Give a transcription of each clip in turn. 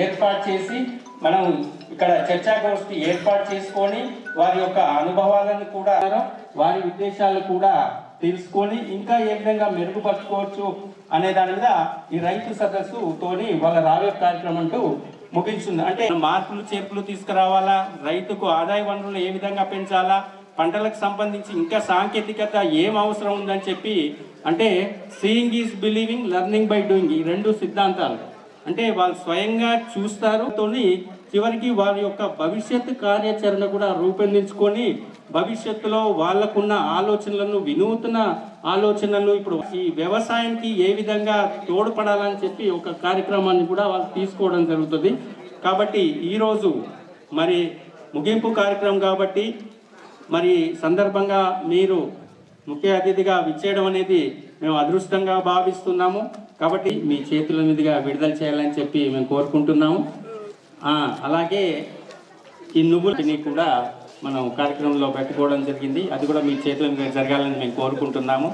ఏర్పాటు చేసి మనం ఇక్కడ చర్చాగోష్ఠి ఏర్పాటు చేసుకొని వారి యొక్క అనుభవాలను కూడా వారి ఉద్దేశాలు కూడా తెలుసుకొని ఇంకా ఏ విధంగా మెరుగుపరచుకోవచ్చు అనే దాని మీద ఈ రైతు సదస్సుతోని వాళ్ళ రావే కార్యక్రమం అంటూ ముగించింది. అంటే మార్పులు చేర్పులు తీసుకురావాలా, రైతుకు ఆదాయ వనరులు ఏ విధంగా పెంచాలా, పంటలకు సంబంధించి ఇంకా సాంకేతికత ఏం అవసరం ఉందని చెప్పి, అంటే seeing is believing, learning by doing, ఈ రెండు సిద్ధాంతాలు అంటే వాళ్ళు స్వయంగా చూస్తారు, చివరికి వారి యొక్క భవిష్యత్తు కార్యాచరణ కూడా రూపొందించుకొని భవిష్యత్తులో వాళ్ళకున్న ఆలోచనలను, వినూత్న ఆలోచనలు ఇప్పుడు ఈ వ్యవసాయానికి ఏ విధంగా తోడ్పడాలని చెప్పి ఒక కార్యక్రమాన్ని కూడా వాళ్ళు తీసుకోవడం జరుగుతుంది. కాబట్టి ఈరోజు మరి ముగింపు కార్యక్రమం కాబట్టి మరి సందర్భంగా మీరు ముఖ్య అతిథిగా విచ్చేయడం అనేది మేము అదృష్టంగా భావిస్తున్నాము. కాబట్టి మీ చేతుల మీదుగా విడుదల చేయాలని చెప్పి మేము కోరుకుంటున్నాము. అలాగే ఈ నువ్వులని కూడా మనం కార్యక్రమంలో పెట్టుకోవడం జరిగింది, అది కూడా మీ చేతుల మీద జరగాలని మేము కోరుకుంటున్నాము.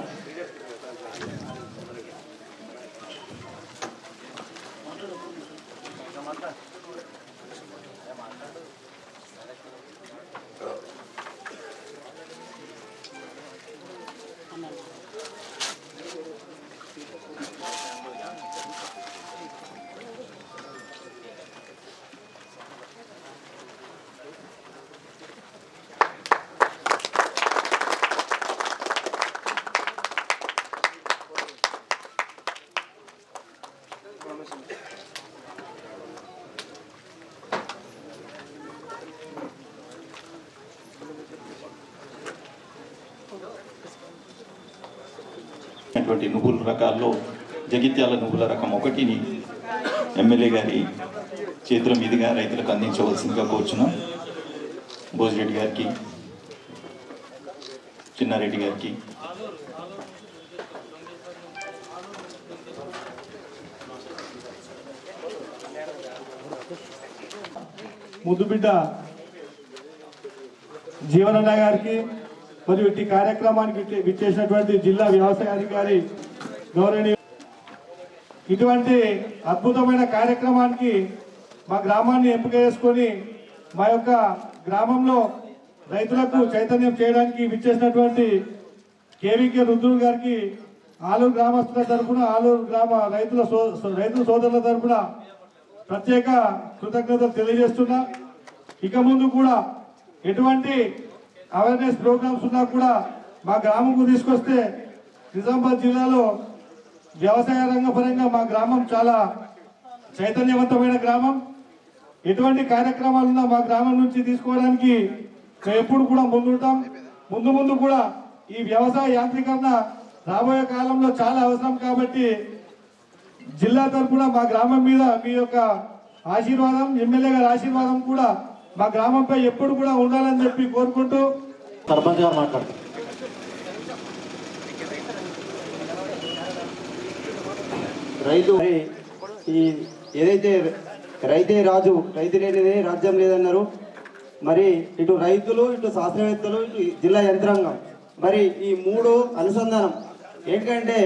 నువ్వుల రకాల్లో జగిత్యాల నువ్వుల రకం 1ని ఎమ్మెల్యే గారి చేతుల మీదుగా రైతులకు అందించవలసిందిగా కోరుచున్నాం. భోజిరెడ్డి గారికి, చిన్నారెడ్డి గారికి, ముద్దుబిడ్డ జీవనన్న గారికి మరియు ఇట్టి కార్యక్రమానికి విచ్చేసినటువంటి జిల్లా వ్యవసాయ అధికారి గౌరవనీయ, ఇటువంటి అద్భుతమైన కార్యక్రమానికి మా గ్రామాన్ని ఎంపిక చేసుకొని మా యొక్క గ్రామంలో రైతులకు చైతన్యం చేయడానికి విచ్చేసినటువంటి కేవీకే రుద్రుడు గారికి ఆలూరు గ్రామస్తుల తరఫున, ఆలూరు గ్రామ రైతుల సోదరుల తరఫున ప్రత్యేక కృతజ్ఞతలు తెలియజేస్తున్నా. ఇక ముందు కూడా ఎటువంటి అవేర్నెస్ ప్రోగ్రామ్స్ ఉన్నా కూడా మా గ్రామంకు తీసుకొస్తే నిజామాబాద్ జిల్లాలో వ్యవసాయ రంగ పరంగా మా గ్రామం చాలా చైతన్యవంతమైన గ్రామం. ఎటువంటి కార్యక్రమాలున్నా మా గ్రామం నుంచి తీసుకోవడానికి మేము ఎప్పుడు కూడా ముందుంటాం. ముందు కూడా ఈ వ్యవసాయ యాంత్రీకరణ రాబోయే కాలంలో చాలా అవసరం కాబట్టి జిల్లా తరఫున మా గ్రామం మీద మీ యొక్క ఆశీర్వాదం, ఎమ్మెల్యే గారి ఆశీర్వాదం కూడా మా గ్రామంపై ఎప్పుడు కూడా ఉండాలని చెప్పి కోరుకుంటూ సర్పంచ్ గారు మాట్లాడతారు. రైతు ఈ ఏదైతే రైతే రాజు, రైతు లేనిదే రాజ్యం లేదన్నారు. మరి ఇటు రైతులు, ఇటు శాస్త్రవేత్తలు, ఇటు జిల్లా యంత్రాంగం, మరి ఈ మూడు అనుసంధానం ఏంటంటే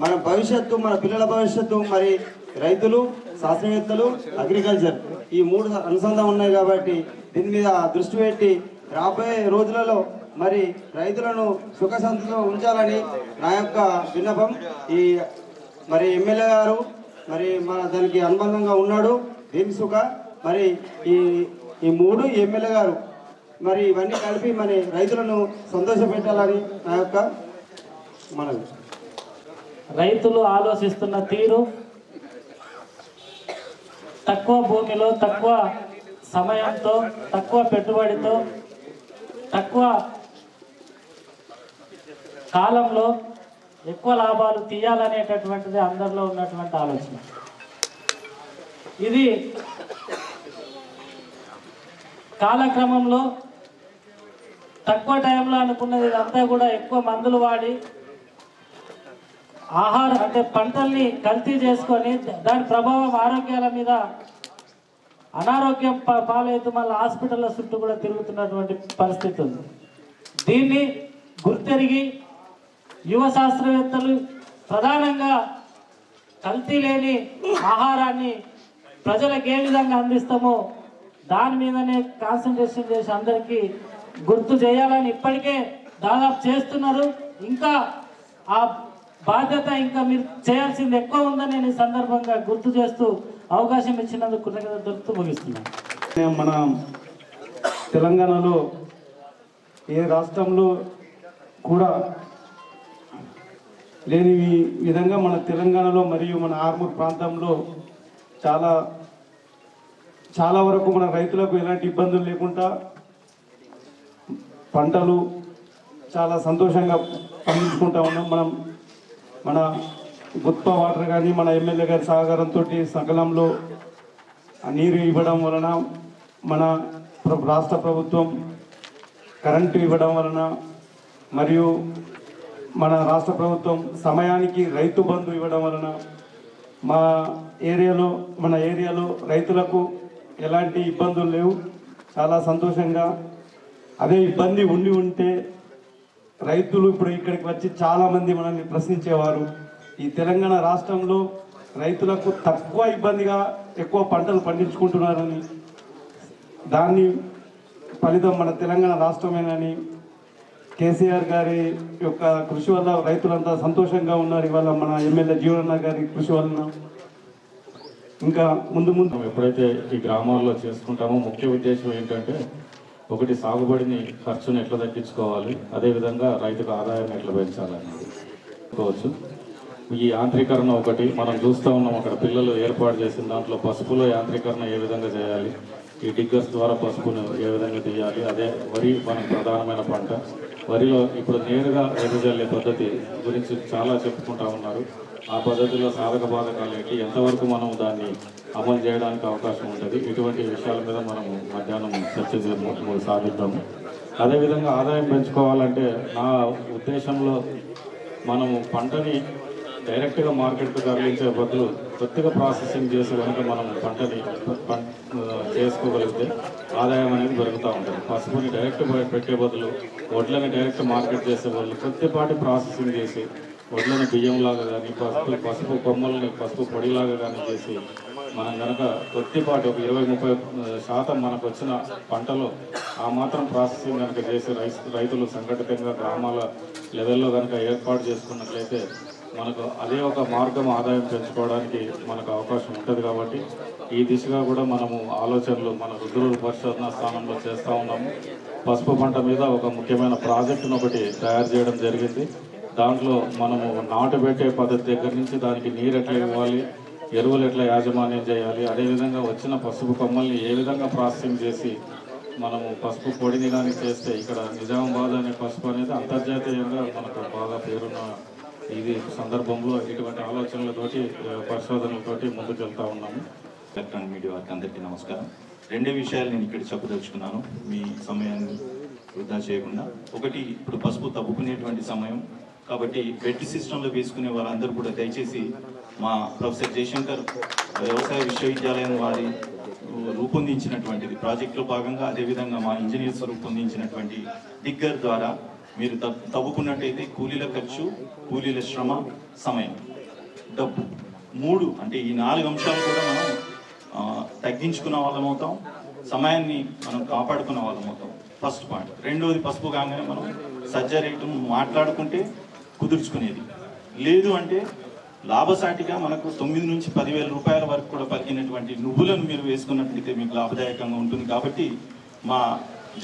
మన భవిష్యత్తు, మన పిల్లల భవిష్యత్తు, మరి రైతులు, శాస్త్రవేత్తలు, అగ్రికల్చర్, ఈ మూడు అనుసంధానం ఉన్నాయి. కాబట్టి దీని మీద దృష్టి పెట్టి రాబోయే రోజులలో మరి రైతులను సుఖశాంతితో ఉంచాలని నా యొక్క విన్నపం. ఈ మరి ఎమ్మెల్యే గారు మరి మన దానికి అనుబంధంగా ఉన్నాడు దీని సుఖ, మరి ఈ మూడు ఎమ్మెల్యే గారు మరి ఇవన్నీ కలిపి మరి రైతులను సంతోషపెట్టాలని నా యొక్క మనవి. రైతులు ఆలోచిస్తున్న తీరు, తక్కువ భూమిలో, తక్కువ సమయంతో, తక్కువ పెట్టుబడితో, తక్కువ కాలంలో ఎక్కువ లాభాలు తీయాలనేటటువంటిది అందరిలో ఉన్నటువంటి ఆలోచన. ఇది కాలక్రమంలో తక్కువ టైంలో అనుకున్నది ఇదంతా కూడా ఎక్కువ మందులు వాడి ఆహారం అంటే పంటల్ని కల్తీ చేసుకొని దాని ప్రభావం ఆరోగ్యాల మీద అనారోగ్యం పాలైతే మళ్ళీ హాస్పిటల్ల చుట్టూ కూడా తిరుగుతున్నటువంటి పరిస్థితి ఉంది. దీన్ని గుర్తెరిగి యువ శాస్త్రవేత్తలు ప్రధానంగా కల్తీ లేని ఆహారాన్ని ప్రజలకు ఏ విధంగా అందిస్తామో దాని మీదనే కాన్సన్ట్రేషన్ చేసి అందరికీ గుర్తు చేయాలని ఇప్పటికే దాదాపు చేస్తున్నారు. ఇంకా ఆ బాధ్యత ఇంకా మీరు చేయాల్సింది ఎక్కువ ఉందని నేను ఈ సందర్భంగా గుర్తు చేస్తూ అవకాశం ఇచ్చినందుకు కృతజ్ఞతలు తెలుపుతూ ముగిస్తున్నాను. మన తెలంగాణలో ఏ రాష్ట్రంలో కూడా లేని విధంగా మన తెలంగాణలో మరియు మన ఆర్మూర్ ప్రాంతంలో చాలా వరకు మన రైతులకు ఎలాంటి ఇబ్బందులు లేకుండా పంటలు చాలా సంతోషంగా పండించుకుంటా ఉన్నాం. మన గుత్ప వాటర్ కానీ మన ఎమ్మెల్యే గారి సహకారంతో సకలంలో నీరు ఇవ్వడం వలన మన రాష్ట్ర ప్రభుత్వం కరెంటు ఇవ్వడం వలన మరియు మన రాష్ట్ర ప్రభుత్వం సమయానికి రైతు బంధు ఇవ్వడం వలన మన ఏరియాలో రైతులకు ఎలాంటి ఇబ్బందులు లేవు. చాలా సంతోషంగా అదే ఇబ్బంది ఉంటే రైతులు ఇప్పుడు ఇక్కడికి వచ్చి చాలామంది మనల్ని ప్రశ్నించేవారు. ఈ తెలంగాణ రాష్ట్రంలో రైతులకు తక్కువ ఇబ్బందిగా ఎక్కువ పంటలు పండించుకుంటున్నారని, దాన్ని ఫలితం మన తెలంగాణ రాష్ట్రమేనని, కేసీఆర్ గారి యొక్క కృషి వల్ల రైతులంతా సంతోషంగా ఉన్నారు. ఇవాళ మన ఎమ్మెల్యే జీవనన్న గారి కృషి వలన ఇంకా ముందు ఎప్పుడైతే ఈ గ్రామాల్లో చేసుకుంటామో ముఖ్య ఉద్దేశం ఏంటంటే ఒకటి సాగుబడిని ఖర్చును ఎట్లా తగ్గించుకోవాలి, అదేవిధంగా రైతుకు ఆదాయాన్ని ఎట్లా పెంచాలనేది అనుకోవచ్చు. ఈ యాంత్రీకరణ ఒకటి మనం చూస్తూ ఉన్నాం. అక్కడ పిల్లలు ఏర్పాటు చేసిన దాంట్లో పసుపులో యాంత్రీకరణ ఏ విధంగా చేయాలి, ఈ డిగ్గర్స్ ద్వారా పసుపును ఏ విధంగా తీయాలి. అదే వరి మనకు ప్రధానమైన పంట. వరిలో ఇప్పుడు నేరుగా వెదజల్లే పద్ధతి గురించి చాలా చెప్పుకుంటా ఉన్నారు. ఆ పద్ధతిలో సాధక బాధకాలు ఏంటి, ఎంతవరకు మనం దాన్ని అమలు చేయడానికి అవకాశం ఉంటుంది, ఇటువంటి విషయాల మీద మనము మధ్యాహ్నం చర్చ సాధిద్దాము. అదేవిధంగా ఆదాయం పెంచుకోవాలంటే నా ఉద్దేశంలో మనము పంటని డైరెక్ట్గా మార్కెట్కు తరలించే బదులు కొద్దిగా ప్రాసెసింగ్ చేసి కనుక మనం పంటని చేసుకోగలిగితే ఆదాయం అనేది పెరుగుతూ ఉంటుంది. పసుపుని డైరెక్ట్ పెట్టే బదులు వడ్లని డైరెక్ట్ మార్కెట్ చేసే బదులు కొద్దిపాటి ప్రాసెసింగ్ చేసి వడ్లని బియ్యంలాగా కానీ పసుపు కొమ్మల్ని పసుపు పొడిలాగా కానీ చేసి మనం కనుక కొద్దిపాటి ఒక 20-30% మనకు వచ్చిన పంటలో ఆ మాత్రం ప్రాసెసింగ్ కనుక చేసి రైతులు సంఘటితంగా గ్రామాల లెవెల్లో కనుక ఏర్పాటు చేసుకున్నట్లయితే మనకు అదే ఒక మార్గం ఆదాయం పెంచుకోవడానికి మనకు అవకాశం ఉంటుంది. కాబట్టి ఈ దిశగా కూడా మనము ఆలోచనలు మన రుద్రూరు పరిశోధనా స్థానంలో చేస్తూ ఉన్నాము. పసుపు పంట మీద ఒక ముఖ్యమైన ప్రాజెక్టును ఒకటి తయారు చేయడం జరిగింది. దాంట్లో మనము నాటు పెట్టే పద్ధతి దగ్గర నుంచి దానికి నీరు ఎట్లా ఇవ్వాలి, ఎరువులు ఎట్లా యాజమాన్యం చేయాలి, అదేవిధంగా వచ్చిన పసుపు కొమ్మల్ని ఏ విధంగా ప్రాసెసింగ్ చేసి మనము పసుపు పొడిని కానీ చేస్తే ఇక్కడ నిజామాబాద్ అనే పసుపు అనేది అంతర్జాతీయంగా మనకు బాగా పేరున్న ఇది సందర్భంలో ఇటువంటి ఆలోచనలతోటి పరిశోధనలతోటి ముందుకు వెళ్తూ ఉన్నాము. ఎలక్ట్రానిక్ మీడియా వారికి అందరికీ నమస్కారం. రెండే విషయాలు నేను ఇక్కడ చెప్పదలుచుకున్నాను మీ సమయాన్ని వృధా చేయకుండా. ఒకటి, ఇప్పుడు పసుపు తవ్వుకునేటువంటి సమయం కాబట్టి వెట్ సిస్టంలో వేసుకునే వారందరూ కూడా దయచేసి మా ప్రొఫెసర్ జయశంకర్ వ్యవసాయ విశ్వవిద్యాలయం వారి రూపొందించినటువంటిది ప్రాజెక్టులో భాగంగా, అదేవిధంగా మా ఇంజనీర్స్ రూపొందించినటువంటి డిగ్గర్ ద్వారా మీరు తవ్వుకున్నట్టయితే కూలీల ఖర్చు, కూలీల శ్రమ, సమయం, డబ్బు 3 అంటే ఈ 4 అంశాలు కూడా మనం తగ్గించుకున్న వాళ్ళం అవుతాం, సమయాన్ని మనం కాపాడుకున్న వాళ్ళం అవుతాం. First point. రెండోది, పసుపు కాగానే మనం సజ్జ రేటు మాట్లాడుకుంటే కుదుర్చుకునేది లేదు అంటే లాభసాటిగా మనకు 9 నుంచి 10,000 రూపాయల వరకు కూడా పలికినటువంటి నువ్వులను మీరు వేసుకున్నట్లయితే మీకు లాభదాయకంగా ఉంటుంది. కాబట్టి మా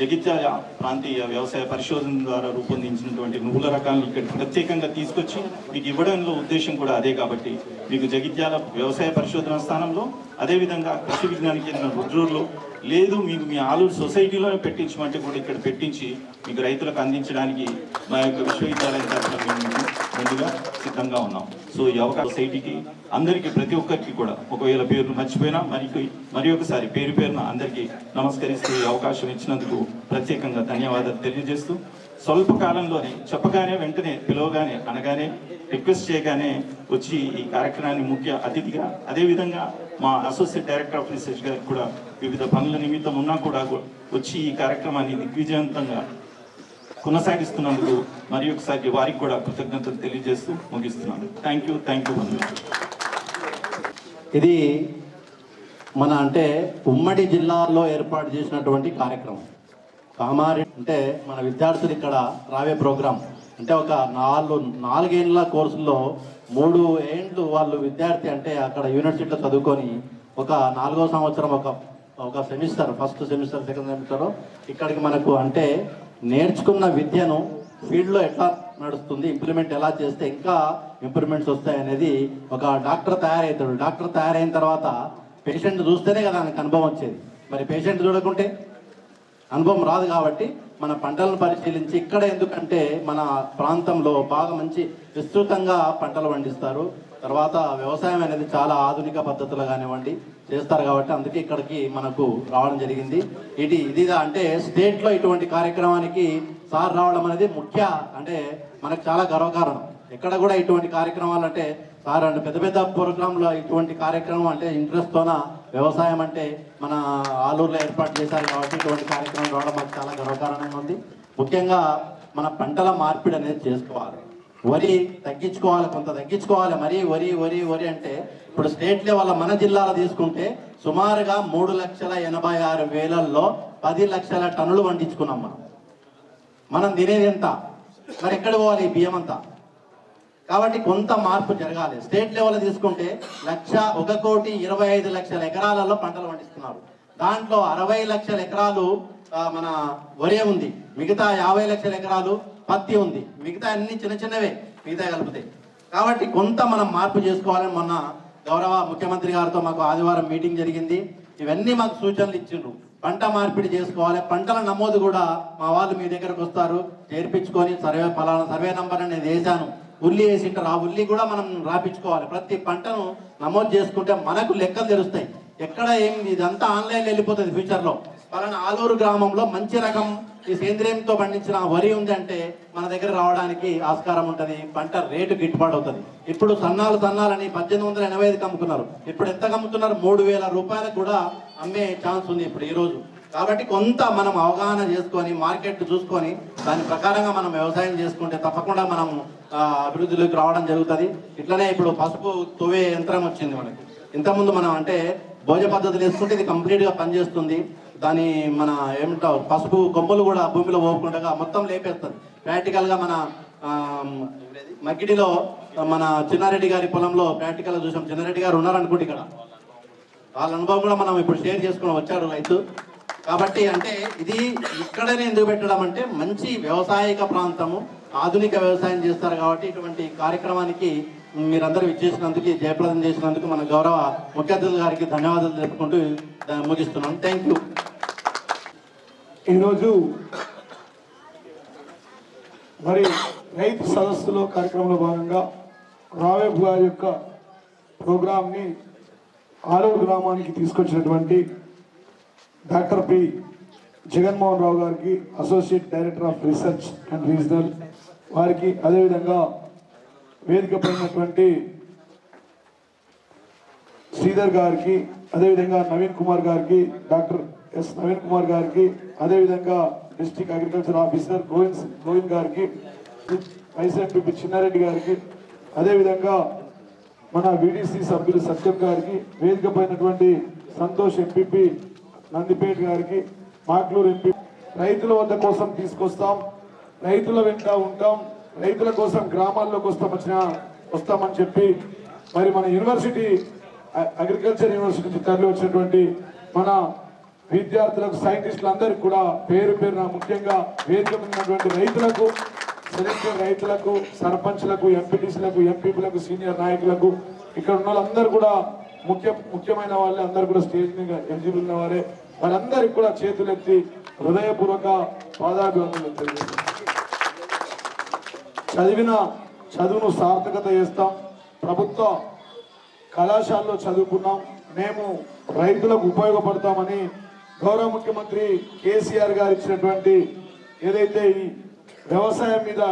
జగిత్యాల ప్రాంతీయ వ్యవసాయ పరిశోధన ద్వారా రూపొందించినటువంటి నువ్వుల రకాలను ఇక్కడ ప్రత్యేకంగా తీసుకొచ్చి మీకు ఇవ్వడంలో ఉద్దేశం కూడా అదే. కాబట్టి మీకు జగిత్యాల వ్యవసాయ పరిశోధన స్థానంలో, అదేవిధంగా కృషి విజ్ఞాన కేంద్రం రుద్రూరులో లేదు, మీకు మీ ఆలూరు సొసైటీలో పెట్టించమంటే కూడా ఇక్కడ పెట్టించి మీకు రైతులకు అందించడానికి మా యొక్క విశ్వవిద్యాలయం తరఫున ముందుగా సిద్ధంగా ఉన్నాం. సో ఈ అవకాశం సొసైటీకి అందరికీ ప్రతి ఒక్కరికి కూడా, ఒకవేళ పేర్లు మర్చిపోయినా మరి ఒకసారి పేరు పేరున అందరికీ నమస్కరిస్తూ ఈ అవకాశం ఇచ్చినందుకు ప్రత్యేకంగా ధన్యవాదాలు తెలియజేస్తూ, స్వల్ప కాలంలోనే చెప్పగానే వెంటనే పిలవగానే అనగానే రిక్వెస్ట్ చేయగానే వచ్చి ఈ కార్యక్రమాన్ని ముఖ్య అతిథిగా, అదేవిధంగా మా అసోసియేట్ డైరెక్టర్ ఆఫ్ రీసెర్చ్ గారికి కూడా వివిధ పనుల నిమిత్తం ఉన్నా కూడా వచ్చి ఈ కార్యక్రమాన్ని దిగ్విజయవంతంగా కొనసాగిస్తున్నందుకు మరి ఒకసారి వారికి కూడా కృతజ్ఞతలు తెలియజేస్తూ ముగిస్తున్నాను. Thank you. ఇది మన అంటే ఉమ్మడి జిల్లాలో ఏర్పాటు చేసినటువంటి కార్యక్రమం కామారెడ్డి అంటే మన విద్యార్థులు ఇక్కడ రావే ప్రోగ్రాం అంటే ఒక నాలుగేళ్ల కోర్సుల్లో 3 ఏండ్లు వాళ్ళు విద్యార్థి అంటే అక్కడ యూనివర్సిటీలో చదువుకొని ఒక 4వ సంవత్సరం ఒక semester first semester second semester ఇక్కడికి మనకు అంటే నేర్చుకున్న విద్యను ఫీల్డ్లో ఎట్లా నడుస్తుంది ఇంప్లిమెంట్ ఎలా చేస్తే ఇంకా ఇంప్రూవ్మెంట్స్ వస్తాయి అనేది ఒక డాక్టర్ తయారవుతాడు. డాక్టర్ తయారైన తర్వాత పేషెంట్ చూస్తేనే కదా ఆయనకు అనుభవం వచ్చేది. మరి పేషెంట్ చూడకుంటే అనుభవం రాదు. కాబట్టి మన పంటలను పరిశీలించి ఇక్కడ ఎందుకంటే మన ప్రాంతంలో బాగా మంచి విస్తృతంగా పంటలు పండిస్తారు. తర్వాత వ్యవసాయం అనేది చాలా ఆధునిక పద్ధతులు కానివ్వండి చేస్తారు. కాబట్టి అందుకే ఇక్కడికి మనకు రావడం జరిగింది. ఇదిగా అంటే స్టేట్లో ఇటువంటి కార్యక్రమానికి సార్ రావడం అనేది అంటే మనకు చాలా గర్వకారణం. ఎక్కడ కూడా ఇటువంటి కార్యక్రమాలు అంటే సార్ అంటే పెద్ద పెద్ద ప్రోగ్రాంలో ఇటువంటి కార్యక్రమం అంటే ఇంట్రెస్ట్తోన వ్యవసాయం అంటే మన ఆలూరులో ఏర్పాటు చేశారు. కాబట్టి ఇటువంటి కార్యక్రమం రావడం మాకు చాలా గర్వకారణంగా ఉంది. ముఖ్యంగా మన పంటల మార్పిడి అనేది చేసుకోవాలి. వరి తగ్గించుకోవాలి, కొంత తగ్గించుకోవాలి. మరీ వరి అంటే ఇప్పుడు స్టేట్ లెవెల్లో మన జిల్లాలో తీసుకుంటే సుమారుగా 3,86,000లో 10 లక్షల టన్నులు పండించుకున్నాం. మనం తినేది ఎంత, మరి ఎక్కడ పోవాలి ఈ బియ్యం అంతా? కాబట్టి కొంత మార్పు జరగాలి. స్టేట్ లెవెల్ తీసుకుంటే 1,25,00,000 ఎకరాలలో పంటలు పండిస్తున్నారు. దాంట్లో 60 లక్షల ఎకరాలు మన వరి ఉంది, మిగతా 50 లక్షల ఎకరాలు పత్తి ఉంది, మిగతా అన్ని చిన్నవే మిగతా కలిపితే. కాబట్టి కొంత మనం మార్పు చేసుకోవాలని మొన్న గౌరవ ముఖ్యమంత్రి గారితో మాకు ఆదివారం మీటింగ్ జరిగింది. ఇవన్నీ మాకు సూచనలు ఇచ్చిండ్రు. పంట మార్పిడి చేసుకోవాలి. పంటల నమోదు కూడా మా వాళ్ళు మీ దగ్గరకు వస్తారు, చేర్పించుకొని పలానా సర్వే నంబర్ అనేది వేసాను, ఉల్లి వేసింటారు, ఆ ఉల్లి కూడా మనం రాపించుకోవాలి. ప్రతి పంటను నమోదు చేసుకుంటే మనకు లెక్కలు తెలుస్తాయి. ఎక్కడ ఇదంతా ఆన్లైన్లో వెళ్ళిపోతుంది ఫ్యూచర్లో. పలానా ఆలూరు గ్రామంలో మంచి రకం ఈ సేంద్రియంతో పండించిన వరి ఉందంటే మన దగ్గర రావడానికి ఆస్కారం ఉంటుంది. పంట రేటు గిట్టుబాటు అవుతుంది. ఇప్పుడు సన్నాలని 1885 అమ్ముకున్నారు. ఇప్పుడు ఎంత అమ్ముతున్నారు? 3,000 రూపాయలకు కూడా అమ్మే ఛాన్స్ ఉంది ఇప్పుడు ఈరోజు. కాబట్టి కొంత మనం అవగాహన చేసుకొని మార్కెట్ చూసుకొని దాని ప్రకారంగా మనం వ్యవసాయం చేసుకుంటే తప్పకుండా మనం అభివృద్ధిలోకి రావడం జరుగుతుంది. ఇట్లనే ఇప్పుడు పసుపు తవ్వే యంత్రం వచ్చింది మనకి. ఇంతకుముందు మనం అంటే భోజ పద్ధతులు వేసుకుంటే ఇది కంప్లీట్గా పనిచేస్తుంది. దాని మన ఏమంటారు పసుపు కొమ్మలు కూడా భూమిలో పోకుండా మొత్తం లేపేస్తుంది. ప్రాక్టికల్గా మన మగ్గిడిలో మన చిన్నారెడ్డి గారి పొలంలో ప్రాక్టికల్గా చూసాం. చిన్నారెడ్డి గారు ఉన్నారనుకుంటే ఇక్కడ వాళ్ళ అనుభవం కూడా మనం ఇప్పుడు షేర్ చేసుకుని వచ్చారు రైతు. కాబట్టి అంటే ఇది ఇక్కడనే ఎందుకు పెట్టడం అంటే మంచి వ్యవసాయక ప్రాంతము, ఆధునిక వ్యవసాయం చేస్తారు. కాబట్టి ఇటువంటి కార్యక్రమానికి మీరందరూ ఇచ్చేసినందుకు, జయప్రదం చేసినందుకు మన గౌరవ ముఖ్య అతిథుల గారికి ధన్యవాదాలు తెలుపుకుంటూ ముగిస్తున్నాను. Thank you. ఈరోజు మరి రైతు సదస్సులో కార్యక్రమంలో భాగంగా రావేబు గారి యొక్క ప్రోగ్రాంని ఆలూరు గ్రామానికి తీసుకొచ్చినటువంటి డాక్టర్ పి జగన్మోహన్ రావు గారికి, associate director of research and regional వారికి, అదేవిధంగా వేదిక పడినటువంటి శ్రీధర్ గారికి, అదేవిధంగా నవీన్ కుమార్ గారికి, డాక్టర్ ఎస్ నవీన్ కుమార్ గారికి, అదేవిధంగా డిస్ట్రిక్ట్ అగ్రికల్చర్ ఆఫీసర్ గోవింద్ గారికి, వైస్ ఎంపీ చిన్నారెడ్డి గారికి, అదేవిధంగా మన విడిసి సభ్యులు సత్యం గారికి, వేదిక పైనటువంటి సంతోష్ ఎంపీపీ నందిపేట గారికి, మాక్లూరు ఎంపీ. రైతుల వద్ద కోసం తీసుకొస్తాం, రైతుల వెంట ఉంటాం, రైతుల కోసం గ్రామాల్లోకి వస్తామని చెప్పి మరి మన యూనివర్సిటీ అగ్రికల్చర్ యూనివర్సిటీ నుంచి తరలి వచ్చినటువంటి మన విద్యార్థులకు, సైంటిస్టులందరికీ కూడా పేరు పేరున, ముఖ్యంగా వేదిక ఉన్నటువంటి రైతులకు, సెలెక్టెడ్ రైతులకు, సర్పంచ్లకు, ఎంపీటీసీలకు, ఎంపీలకు, సీనియర్ నాయకులకు, ఇక్కడ ఉన్న వాళ్ళందరూ కూడా ముఖ్యమైన వాళ్ళే, అందరూ కూడా స్టేజ్ మీద ఎలిజిబుల్ ఉన్న వారే, వాళ్ళందరికీ కూడా చేతులెత్తి హృదయపూర్వక పాదాభివందనలు తెలియజేస్తాం. చదువును సార్థకత చేస్తాం. ప్రభుత్వ కళాశాలలో చదువుకున్నాం, మేము రైతులకు ఉపయోగపడతామని గౌరవ ముఖ్యమంత్రి కేసీఆర్ గారు ఇచ్చినటువంటి ఏదైతే ఈ వ్యవసాయం మీద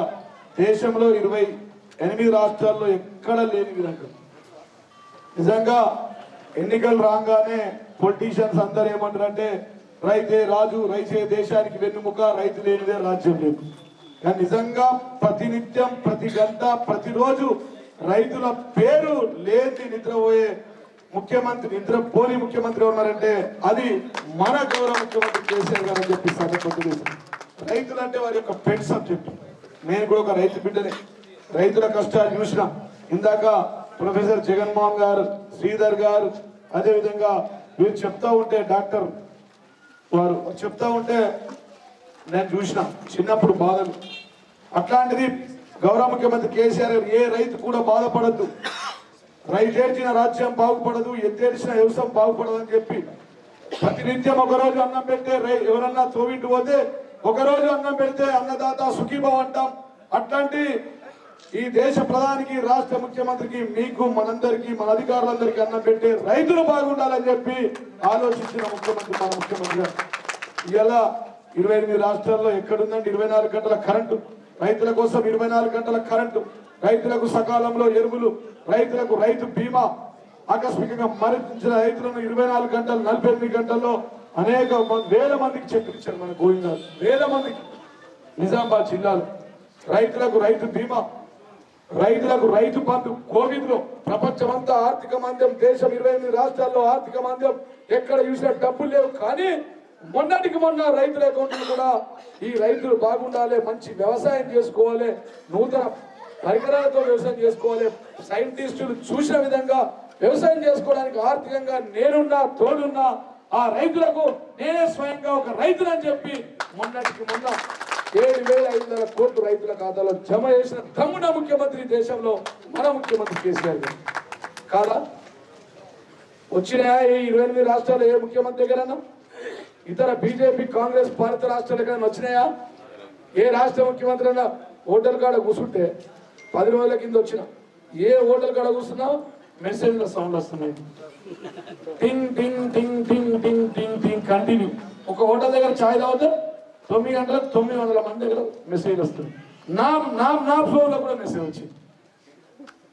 దేశంలో 28 రాష్ట్రాల్లో ఎక్కడ లేని విధంగా, నిజంగా ఎన్నికలు రాగానే పొలిటీషియన్స్ అందరూ ఏమంటారంటే రైతే రాజు, రైతే దేశానికి వెన్నుముక, రైతు లేనిదే రాజ్యం లేదు. కానీ నిజంగా ప్రతినిత్యం, ప్రతి గంట, ప్రతిరోజు రైతుల పేరు లేని నిద్రపోయే ముఖ్యమంత్రి ఇద్దరు పోలి ముఖ్యమంత్రి ఉన్నారంటే అది మన గౌరవ ముఖ్యమంత్రి కేసీఆర్ గారు అని చెప్పి సందర్భంగా రైతులు అంటే వారి యొక్క పెట్ సబ్జెక్ట్. నేను కూడా ఒక రైతు బిడ్డని, రైతుల కష్టాలు చూసిన. ఇందాక ప్రొఫెసర్ జగన్మోహన్ గారు, శ్రీధర్ గారు, అదేవిధంగా వీరు చెప్తా ఉంటే డాక్టర్ వారు చెప్తా ఉంటే నేను చూసిన చిన్నప్పుడు బాధలు. అట్లాంటిది గౌరవ ముఖ్యమంత్రి కేసీఆర్ గారు ఏ రైతు కూడా బాధపడద్దు, రైతేడ్చిన రాజ్యం బాగుపడదు, ఎత్తేడ్చిన వ్యవసాయం బాగుపడదు అని చెప్పి ప్రతినిత్యం ఒకరోజు అన్నం పెడితే ఎవరన్నా తోవింటి పోతే ఒకరోజు అన్నం పెడితే అన్నదాత సుఖీభావ అంటాం. అట్లాంటి ఈ దేశ ప్రధానికి, రాష్ట్ర ముఖ్యమంత్రికి, మీకు, మనందరికీ, మన అధికారులందరికీ అన్నం పెట్టే రైతులు బాగుండాలని చెప్పి ఆలోచించిన ముఖ్యమంత్రి మన ముఖ్యమంత్రి గారు. ఇలా 28 రాష్ట్రాల్లో ఎక్కడుందండి 24 గంటల కరెంటు, రైతుల కోసం 24 గంటల కరెంటు, రైతులకు సకాలంలో ఎరువులు, రైతులకు రైతు బీమా, ఆకస్మికంగా మరణించిన రైతులను 24 గంటలు 48 గంటల్లో అనేక వేల మందికి చెక్కులు ఇచ్చారు మన గోవింద్ గారు. వేల మందికి నిజామాబాద్ జిల్లాలో రైతులకు రైతు బీమా, రైతులకు రైతు బంధు. కోవిడ్ లో ప్రపంచమంతా ఆర్థిక మాంద్యం, దేశం 28 రాష్ట్రాల్లో ఆర్థిక మాంద్యం, ఎక్కడ చూసినా డబ్బులు లేవు. కానీ మొన్నటికి మొన్న రైతుల అకౌంట్లు కూడా ఈ రైతులు బాగుండాలి, మంచి వ్యవసాయం చేసుకోవాలి, నూతన పరికరాలతో వ్యవసాయం చేసుకోవాలి, సైంటిస్టులు చూసిన విధంగా వ్యవసాయం చేసుకోవడానికి ఆర్థికంగా నేనున్నా, తోడున్నా, ఆ రైతులకు నేనే స్వయంగా ఒక రైతులని చెప్పి మొన్నటికి మొన్న 7,500 కోట్లు రైతుల ఖాతాలో జమ చేసిన దమ్మున ముఖ్యమంత్రి దేశంలో మన ముఖ్యమంత్రి కేసీఆర్ గారు కాదా? వచ్చినాయా ఈ 28 రాష్ట్రాలు ఏ ముఖ్యమంత్రి దగ్గరన్నా? ఇతర బీజేపీ, కాంగ్రెస్ పాలిత రాష్ట్రాల దగ్గర వచ్చినాయా? ఏ రాష్ట్ర ముఖ్యమంత్రి అన్నా హోటల్ కాడ కూర్చుంటే 10 రోజుల కింద వచ్చిన ఏ హోటల్ కాడ కూర్చున్నా మెసేజ్ల సౌండ్ వస్తున్నాయి, టింగ్ టింగ్ టింగ్ టింగ్ టింగ్ టింగ్ టింగ్ కంటిన్యూ. ఒక హోటల్ దగ్గర ఛాయ్ తాగితే 9 గంటలకు 900 మంది దగ్గర మెసేజ్ వస్తుంది. నా ఫోన్లో కూడా మెసేజ్ వచ్చింది.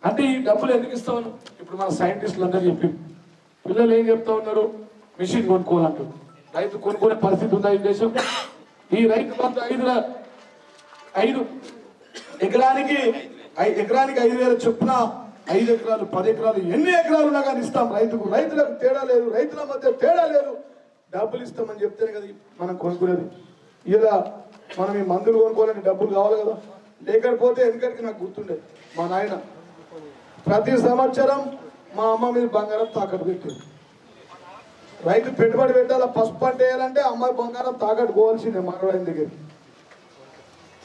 అంటే ఈ డబ్బులు ఎందుకు ఇస్తామను? ఇప్పుడు మన సైంటిస్టులు అందరూ చెప్పి పిల్లలు ఏం చెప్తా ఉన్నారు? మిషన్ కొనుక్కోవాలంటారు. రైతు కొనుక్కునే పరిస్థితి ఉందా ఈ దేశం? ఈ రైతు బంధు 5 ఎకరానికి 5,000 చొప్పున 5 ఎకరాలు, 10 ఎకరాలు, ఎన్ని ఎకరాలు ఉన్నా కానీ ఇస్తాం రైతుకు. రైతులకు తేడా లేదు, రైతుల మధ్య తేడా లేదు. డబ్బులు ఇస్తామని చెప్తేనే కదా మనం కొనుక్కునేది. ఇలా మనం ఈ మందులు కొనుక్కోవాలని డబ్బులు కావాలి కదా. లేకపోతే ఎందుకంటే నాకు గుర్తుండేది, మా నాయన ప్రతి సంవత్సరం మా అమ్మ మీద బంగారం తాకట్టు పెట్టేది. రైతు పెట్టుబడి పెట్టాలా, పసుపు పంట వేయాలంటే అమ్మాయి బంగారం తాకట్టు పోవాల్సిందే మనవాడి దగ్గర.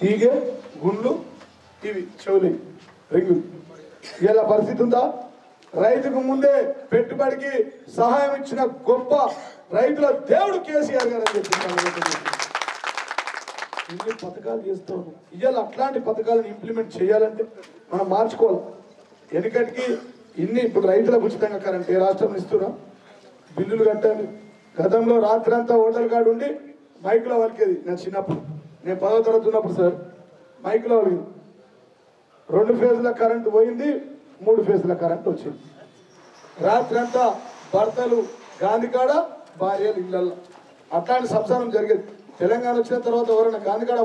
తీగే గుండ్లు ఇవి చెవులు రింగులు. ఇలా పరిస్థితి ఉందా? రైతుకు ముందే పెట్టుబడికి సహాయం ఇచ్చిన గొప్ప రైతుల దేవుడు కేసీఆర్ గారు అని చెప్పి ఇన్ని పథకాలు చేస్తూ ఉన్నాం. ఇవాళ అట్లాంటి పథకాలను ఇంప్లిమెంట్ చేయాలంటే మనం మార్చుకోవాలి. ఎందుకంటే ఇప్పుడు రైతులకు ఉచితంగా కరెంట్ ఏ రాష్ట్రం ఇస్తున్నాం, బిల్లులు కట్టాలి. గతంలో రాత్రి అంతా హోటల్ కార్డు ఉండి మైక్లో వలికేది. నేను చిన్నప్పుడు, నేను 10వ తరగతి ఉన్నప్పుడు సార్ మైక్లో వలిగింది. 2 ఫేజ్ల కరెంటు పోయింది, 3 ఫేజ్ల కరెంటు వచ్చింది. రాత్రి అంతా భర్తలు గాంధీకాడ, భార్యలు ఇళ్ళల్లో అట్లాంటి సంసారం జరిగేది. తెలంగాణ వచ్చిన తర్వాత ఎవరైనా గాంధీకాడ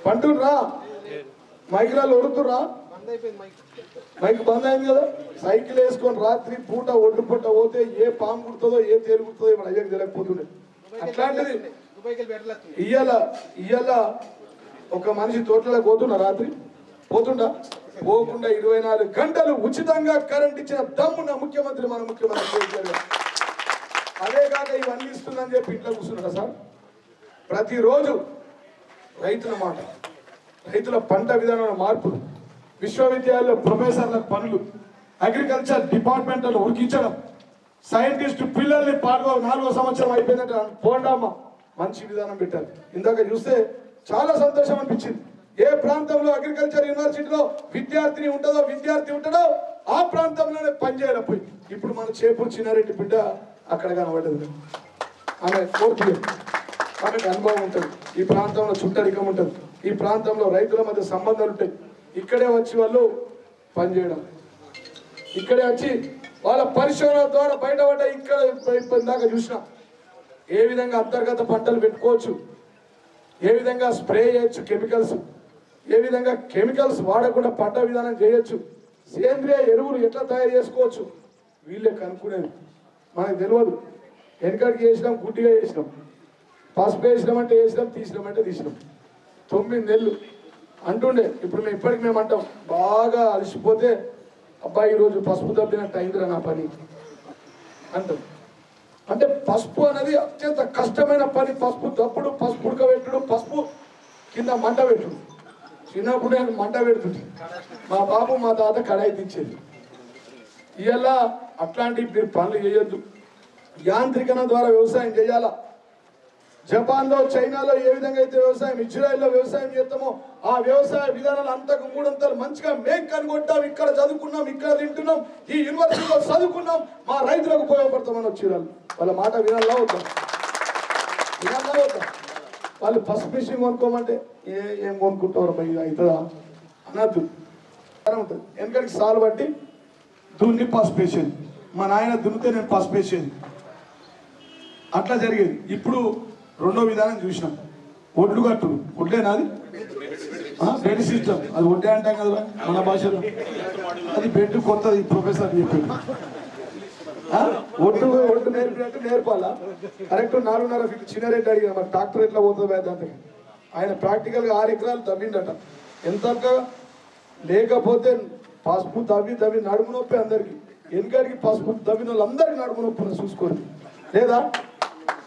పంటుర్రా మైకులలో ఒడుతుర్రా? మైక్ బంద్ అయింది కదా. సైకిల్ వేసుకొని రాత్రి పూట ఒడ్డు పూట పోతే ఏ పాము కుడుతుందో ఏ తేలు కుడుతుందో ఇప్పుడు అయ్యకి తెలియకపోతుండే. అట్లాంటిది ఇయ్యాల ఒక మనిషి తోటలోకి పోతున్నా, రాత్రి పోతుండా పోకుండా 24 గంటలు ఉచితంగా కరెంట్ ఇచ్చిన దమ్మున్న ముఖ్యమంత్రి మన ముఖ్యమంత్రి. అదే కాక ఇవన్నీ ఇస్తుందని చెప్పి ఇంట్లో కూర్చున్నారా సార్? ప్రతిరోజు రైతుల మాట, రైతుల పంట విధానంలో మార్పులు, విశ్వవిద్యాలయంలో ప్రొఫెసర్లకు పనులు, అగ్రికల్చర్ డిపార్ట్మెంట్లో ఉరికించడం, సైంటిస్ట్ పిల్లల్ని 4వ సంవత్సరం అయిపోయిందంటే పోండమ్మా మంచి విధానం పెట్టారు. ఇందాక చూస్తే చాలా సంతోషం అనిపించింది. ఏ ప్రాంతంలో అగ్రికల్చర్ యూనివర్సిటీలో విద్యార్థి ఉంటాడో ఆ ప్రాంతంలోనే పనిచేయాలి పోయి. ఇప్పుడు మన చేపూరు చిన్నారెడ్డి బిడ్డ అక్కడ కనబడ్డది. ఆమె కోర్టు, ఆమెకు అనుభవం ఉంటుంది, ఈ ప్రాంతంలో చుట్టరికం ఉంటుంది, ఈ ప్రాంతంలో రైతుల మధ్య సంబంధాలు ఉంటాయి. ఇక్కడే వచ్చి వాళ్ళు పనిచేయడం, ఇక్కడే వచ్చి వాళ్ళ పరిశోధన ద్వారా బయటపడ్డ ఇక్కడ దాకా చూసిన ఏ విధంగా అంతర్గత పంటలు పెట్టుకోవచ్చు, ఏ విధంగా స్ప్రే చేయొచ్చు కెమికల్స్, ఏ విధంగా కెమికల్స్ వాడకుండా పంట విధానం చేయొచ్చు, సేంద్రియ ఎరువులు ఎట్లా తయారు చేసుకోవచ్చు, వీళ్ళే కనుక్కునేది, మనకు తెలియదు. వెనకడికి వేసినాం, గుడ్డిగా వేసినాం, పసుపు వేసినామంటే వేసినాం, తీసినామంటే తీసినాం. 9 నెలలు అంటుండే. ఇప్పుడు మేము ఇప్పటికి మేము అంటాం, బాగా అలసిపోతే అబ్బాయి ఈరోజు పసుపు దబ్బినట్టు అయిందిరా నా పని అంటాం. అంటే పసుపు అనేది అత్యంత కష్టమైన పని. పసుపు దప్పుడు, పసుపు ఉడకబెట్టడం, పసుపు కింద మంట పెట్టుడు. చిన్నప్పుడు నేను మంట పెడుతుంది, మా బాబు మా తాత కడాయి తెచ్చేది. ఇవాళ అట్లాంటి మీరు పనులు చేయొద్దు. యాంత్రికన ద్వారా వ్యవసాయం చేయాలా. జపాన్లో, చైనాలో ఏ విధంగా అయితే వ్యవసాయం, ఇజ్రాయెల్లో వ్యవసాయం చేస్తామో ఆ వ్యవసాయ విధానాలు అంతకు 3 అంతలు మంచిగా మేము కనుగొట్టాం. ఇక్కడ చదువుకున్నాం, ఇక్కడ తింటున్నాం, ఈ యూనివర్సిటీలో చదువుకున్నాం, మా రైతులకు ఉపయోగపడతామని వచ్చారు. వాళ్ళ మాట వినాలా వద్దాం? వినాలా వద్దాం? వాళ్ళు పసుపు మిషన్ కొనుక్కోమంటే ఏం కొనుక్కుంటారు భయ అవుతుందా అనద్దు. ఉంటుంది వెనకడికి సాలు బట్టి దున్ని పసుపు వేసేది. మా నాయన దున్నితే నేను పసుపు వేసేది. అట్లా జరిగేది. ఇప్పుడు రెండో విధానం చూసినాం, ఒడ్లు కట్టుడు. ఒడ్లేనా అది? Bed system. అది ఒడ్డే అంటాం కదా మన భాషలో. అది బెడ్ కొత్తది ప్రొఫెసర్ చెప్పాడు. ఒడ్డు నేర్పినట్టు నేర్పాలా. కరెక్ట్ 4.5 ఫీట్ చిన్నరెడ్డి అడిగిన మరి ట్రాక్టర్ ఎట్లా పోతుంది వేదాంత. ఆయన ప్రాక్టికల్గా 6 ఎకరాలు తవ్విండట. ఎంత లేకపోతే పసుపు తవ్వి నడుము నొప్పి అందరికి. ఎందుకడికి పసుపు తవ్విన వాళ్ళందరికీ నడుము నొప్పును చూసుకోండి లేదా?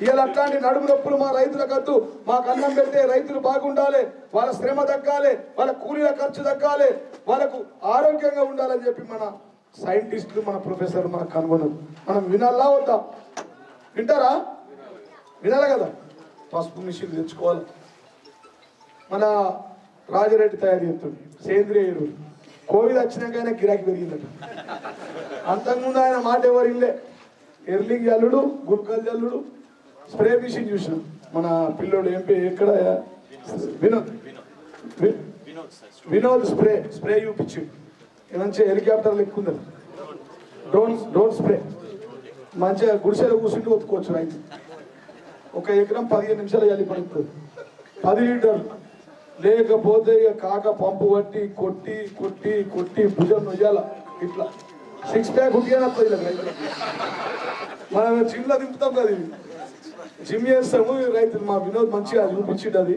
ఇవాళ అట్లాంటి నడుము నొప్పులు మా రైతులకు వద్దు. మాకు అన్నం పెట్టే రైతులు బాగుండాలి, వాళ్ళ శ్రమ దక్కాలి, వాళ్ళ కూలీల ఖర్చు దక్కాలి, వాళ్ళకు ఆరోగ్యంగా ఉండాలని చెప్పి మన సైంటిస్టులు, మన ప్రొఫెసర్ మనకు కనుగొన్నారు. మనం వినాలా వద్దా? వింటారా? వినాలి కదా. పసుపు మిషన్ తెచ్చుకోవాలి. మన రాజిరెడ్డి తయారు చేస్తుంది సేంద్రియ ఎరువులు. కోవిడ్ వచ్చినాక ఆయన గిరాకీ పెరిగిందట. అంతకుముందు ఆయన మాట ఎవరు ఇల్లే. ఎర్లింగ్ జల్లుడు, గుల్కల్ జల్లుడు, స్ప్రే మిషన్ చూసినాం. మన పిల్లోడు ఎక్కడ వినోద్ స్ప్రే చూపించిండు. మంచిగా హెలికాప్టర్లు ఎక్కువ డ్రోన్ స్ప్రే. మంచిగా గుడిసెలో కూర్చుంటూ ఒత్తుకోవచ్చు రైతు. 1 ఎకరం 15 నిమిషాలు చల్లి పడుతుంది. 10 లీటర్లు. లేకపోతే ఇక కాక పంపు పట్టి కొట్టి కొట్టి కొట్టి భుజం నొయ్యాల. ఇట్లా 6 ప్యాక్ ఉట్టిగా రైతు. మనం జిమ్లో దింపుతాం కదా, ఇది జిమ్ చేస్తాము రైతులు. మా వినోద్ మంచిగా చూపించిండు. అది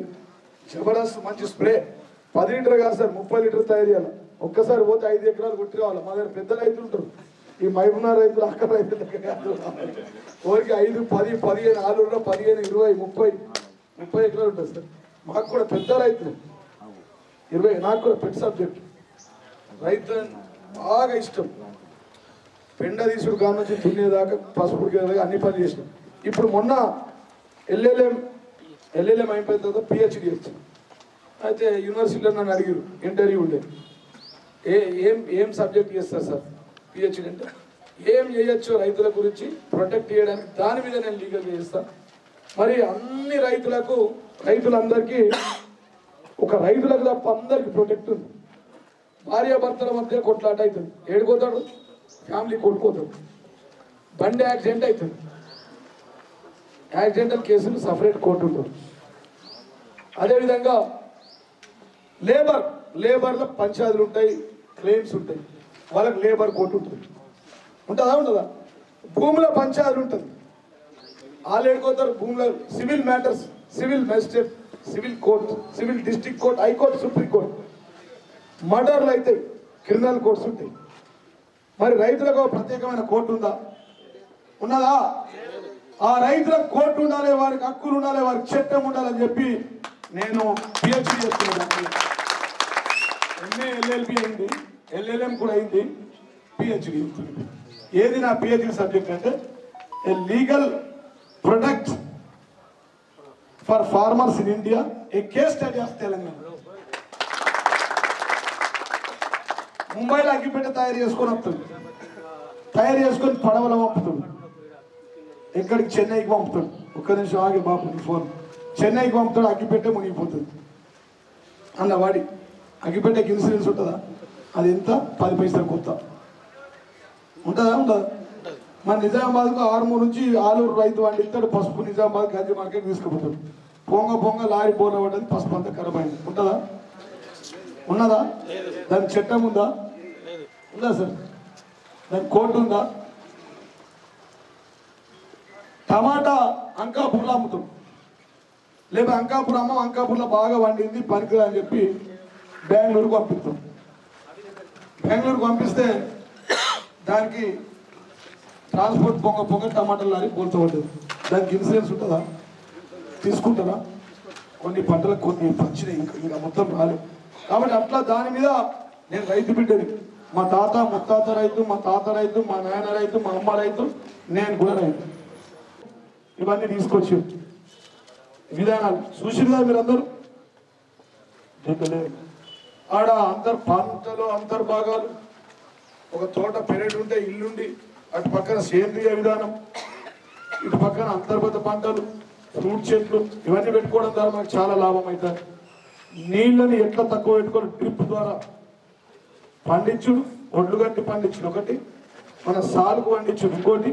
జబర్దస్త్ మంచి స్ప్రే. 10 లీటర్ కాదు సార్, 30 లీటర్ తయారు చేయాలి. ఒక్కసారి పోతే 5 ఎకరాలు కొట్టి రావాలి. మా దగ్గర పెద్ద రైతులు ఉంటారు. ఈ మైబునార్ రైతులు, అక్కడ రైతుల దగ్గర ఓరికి 5, 10, 15 ఆలూరులో 15, 20, 30 ఎకరాలు ఉంటుంది సార్. మాకు కూడా పెద్ద రైతులు 20. నాకు కూడా పెద్ద సబ్జెక్ట్. రైతు బాగా ఇష్టం. పెండ తీసుడు కాడ నుంచి దున్నేదాకా, పసుపుడికి అన్ని పనులు చేసినాం. ఇప్పుడు మొన్న ఎల్ఎల్ఎం అయిపోయిన తర్వాత పిహెచ్డి వచ్చాను. అయితే యూనివర్సిటీలో నన్ను అడిగారు, ఇంటర్వ్యూ ఉండే, ఏం సబ్జెక్ట్ చేస్తారు సార్ పిహెచ్డి అంటే, ఏం చేయొచ్చు రైతుల గురించి ప్రొటెక్ట్ చేయడానికి, దాని మీద నేను లీగల్గా చేస్తాను. మరి అన్ని రైతులందరికీ, ఒక రైతులకు తప్ప అందరికీ ప్రొటెక్ట్ ఉంది. భార్యాభర్తల మధ్య కొట్లాట అవుతుంది. ఏడుకోతాడు, ఫ్యామిలీ కొట్టుకోతాడు, బండి యాక్సిడెంట్ అవుతుంది, యాక్సిడెంటల్ కేసులు సపరేట్ కోర్టు ఉంటుంది. అదేవిధంగా లేబర్లో పంచాయతీలు ఉంటాయి, క్లెయిమ్స్ ఉంటాయి, వాళ్ళకి లేబర్ కోర్టు ఉంటుంది. ఉంటుందా? భూముల పంచాయతీలు ఉంటుంది. వాళ్ళు ఏడుకోతారు భూముల civil matters, civil magistrate, civil court, civil district court, high court, supreme court. మర్డర్లు అయితే క్రిమినల్ కోర్ట్స్ ఉంటాయి. మరి రైతులకు ప్రత్యేకమైన కోర్టు ఉందా? ఉన్నదా? ఆ రైతులకు కోర్టు ఉండాలి, వారికి హక్కులు ఉండాలి, వారికి చట్టం ఉండాలని చెప్పి నేను పిహెచ్డి చేస్తున్నాను. ఎంఏ ఎల్ఎల్బి అయింది, ఎల్ఎల్ఎం కూడా అయింది, పిహెచ్డి. ఏది నా పిహెచ్డి సబ్జెక్ట్ అంటే a legal product for farmers in India, A case study of Telangana. ముంబైలో అగ్గిపెట్టె తయారు చేసుకొని వస్తుంది, తయారు చేసుకొని పడవలో పంపుతుంది. ఎక్కడికి? చెన్నైకి పంపుతాడు. ఒక్క నిమిషం ఆగి బాబు, నీ ఫోన్. చెన్నైకి పంపుతాడు, అగ్గిపెట్టె మునిగిపోతుంది. వాడి అగ్గిపెట్టెకి ఇన్సూరెన్స్ ఉంటుందా? అది ఎంత? 10 పైసలు కొత్త ఉంటుందా? మన నిజామాబాద్కు ఆర్మూర్ నుంచి ఆలూరు రైతు వాడిని ఇస్తాడు పసుపు, నిజామాబాద్ గంజి మార్కెట్ తీసుకుపోతాడు. పొంగ లారీ బోర్ల పడ్డది, పసుపు అంతా ఖరాబ్ అయింది. ఉంటుందా? ఉన్నదా? దానికి చట్టం ఉందా? ఉందా సార్? దానికి కోర్టు ఉందా? టమాటా అంకాపూర్లో అమ్ముతాం, లేదా అంకాపూర్ అమ్మ అంకాపూర్లో బాగా వండింది పనికిరా అని చెప్పి బెంగళూరుకు పంపిస్తాం. బెంగళూరుకు పంపిస్తే దానికి ట్రాన్స్పోర్ట్ పొంగ టమాటాలు లారీ పోల్తా ఉంటుంది. దానికి ఇన్సూరెన్స్ ఉంటుందా? తీసుకుంటారా? కొన్ని పంటలకు కొన్ని వచ్చినాయి, ఇంకా మొత్తం రాలేదు. కాబట్టి అట్లా దాని మీద నేను రైతు బిడ్డని. మా తాత ముత్తాత రైతు, మా తాత రైతు, మా నాయన రైతు, మా అమ్మ రైతు, నేను కూడా రైతు. ఇవన్నీ తీసుకొచ్చి విధానాలు చూసిరు కదా మీరందరూ. ఆడ పంటలు అంతర్భాగాలు, ఒక తోట పెరడు ఉంటే ఇల్లుండి, అటు పక్కన సేంద్రియ విధానం, ఇటు పక్కన అంతర్గత పంటలు, ఫ్రూట్ చెట్లు, ఇవన్నీ పెట్టుకోవడం ద్వారా మనకు చాలా లాభం అవుతుంది. నీళ్ళని ఎట్లా తక్కువ పెట్టుకోవాలి, డ్రిప్ ద్వారా పండించుడు, ఒడ్లు కట్టి పండించుడు ఒకటి, మన సాలుకు పండించుడు ఇంకోటి,